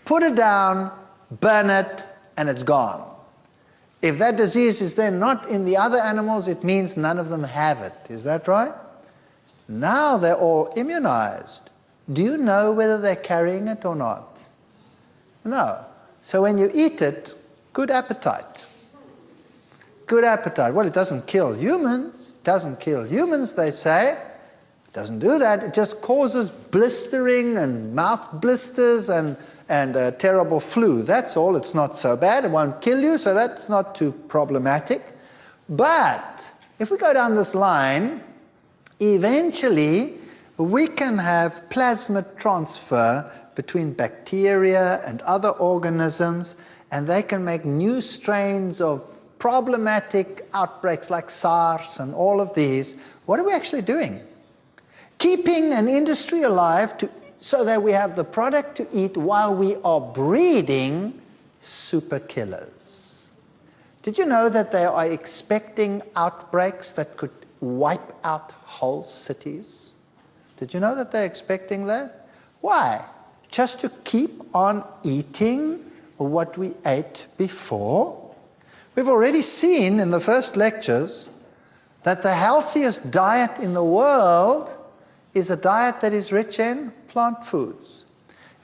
Put it down, burn it, and it's gone. If that disease is then not in the other animals, it means none of them have it. Is that right? Now they're all immunized. Do you know whether they're carrying it or not? No. So when you eat it, good appetite. Good appetite. Well, it doesn't kill humans. It doesn't kill humans, they say. It doesn't do that. It just causes blistering and mouth blisters and a terrible flu. That's all. It's not so bad. It won't kill you, so that's not too problematic. But if we go down this line, eventually we can have plasmid transfer between bacteria and other organisms, and they can make new strains of problematic outbreaks like SARS and all of these. What are we actually doing? Keeping an industry alive so that we have the product to eat while we are breeding super killers. Did you know that they are expecting outbreaks that could wipe out whole cities? Did you know that they're expecting that? Why? Just to keep on eating what we ate before? We've already seen in the first lectures that the healthiest diet in the world is a diet that is rich in plant foods.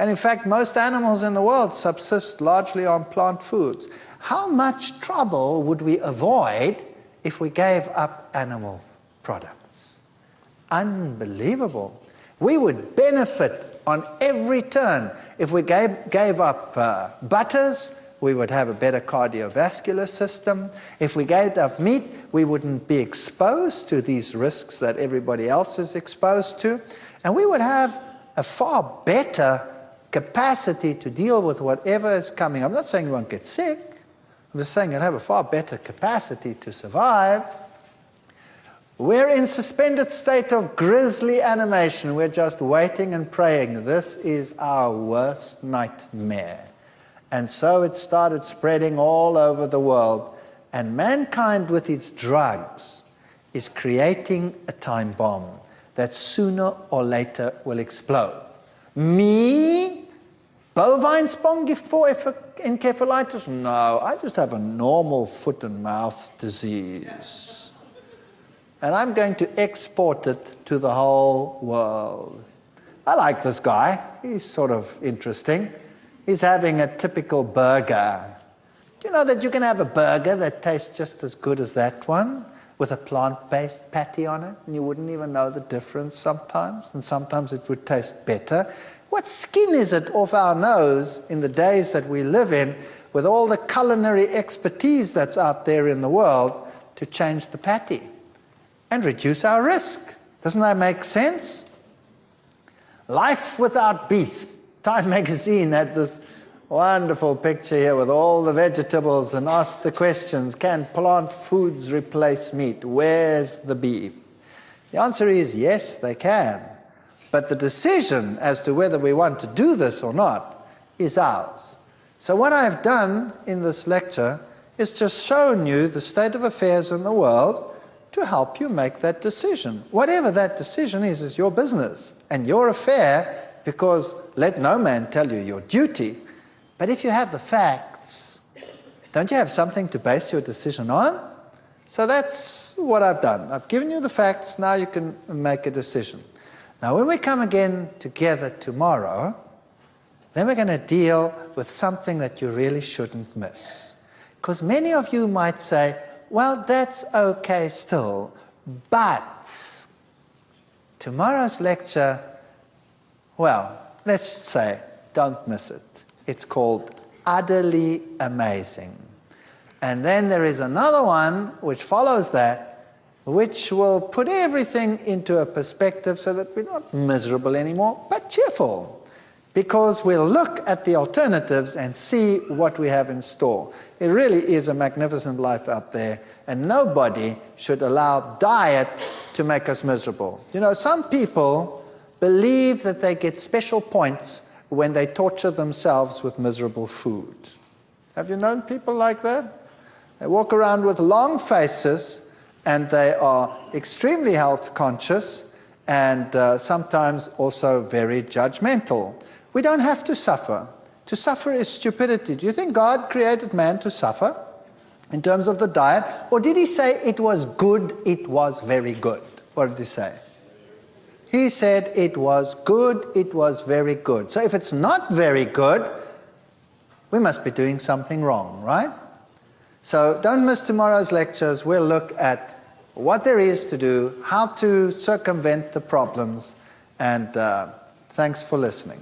And in fact, most animals in the world subsist largely on plant foods. How much trouble would we avoid if we gave up animal products? Unbelievable. We would benefit on every turn. If we gave up butters, we would have a better cardiovascular system. If we gave up meat, we wouldn't be exposed to these risks that everybody else is exposed to. And we would have a far better capacity to deal with whatever is coming. I'm not saying you won't get sick. I'm just saying you'll have a far better capacity to survive. We're in suspended state of grisly animation. We're just waiting and praying. This is our worst nightmare. And so it started spreading all over the world. And mankind with its drugs is creating a time bomb that sooner or later will explode. Me? Bovine spongiencephalitis? No, I just have a normal foot and mouth disease. And I'm going to export it to the whole world. I like this guy. He's sort of interesting. He's having a typical burger. Do you know that you can have a burger that tastes just as good as that one? with a plant-based patty on it, and you wouldn't even know the difference sometimes, and sometimes it would taste better. What skin is it off our nose in the days that we live in, with all the culinary expertise that's out there in the world, to change the patty and reduce our risk? Doesn't that make sense? Life without beef. Time magazine had this wonderful picture here with all the vegetables and asked the questions, can plant foods replace meat? Where's the beef? The answer is yes, they can. But the decision as to whether we want to do this or not is ours. So what I've done in this lecture is just shown you the state of affairs in the world to help you make that decision. Whatever that decision is your business and your affair, because let no man tell you your duty. But if you have the facts, don't you have something to base your decision on? So that's what I've done. I've given you the facts, now you can make a decision. Now when we come again together tomorrow, then we're going to deal with something that you really shouldn't miss. Because many of you might say, well, that's okay still, but tomorrow's lecture, well, let's say, don't miss it. It's called Utterly Amazing. And then there is another one which follows that, which will put everything into a perspective so that we're not miserable anymore, but cheerful. Because we'll look at the alternatives and see what we have in store. It really is a magnificent life out there, and nobody should allow diet to make us miserable. You know, some people believe that they get special points when they torture themselves with miserable food. Have you known people like that? They walk around with long faces, and they are extremely health conscious, and sometimes also very judgmental. We don't have to suffer. To suffer is stupidity. Do you think God created man to suffer in terms of the diet? Or did he say it was good, it was very good? What did he say? He said it was good, it was very good. So if it's not very good, we must be doing something wrong, right? So don't miss tomorrow's lectures. We'll look at what there is to do, how to circumvent the problems, and thanks for listening.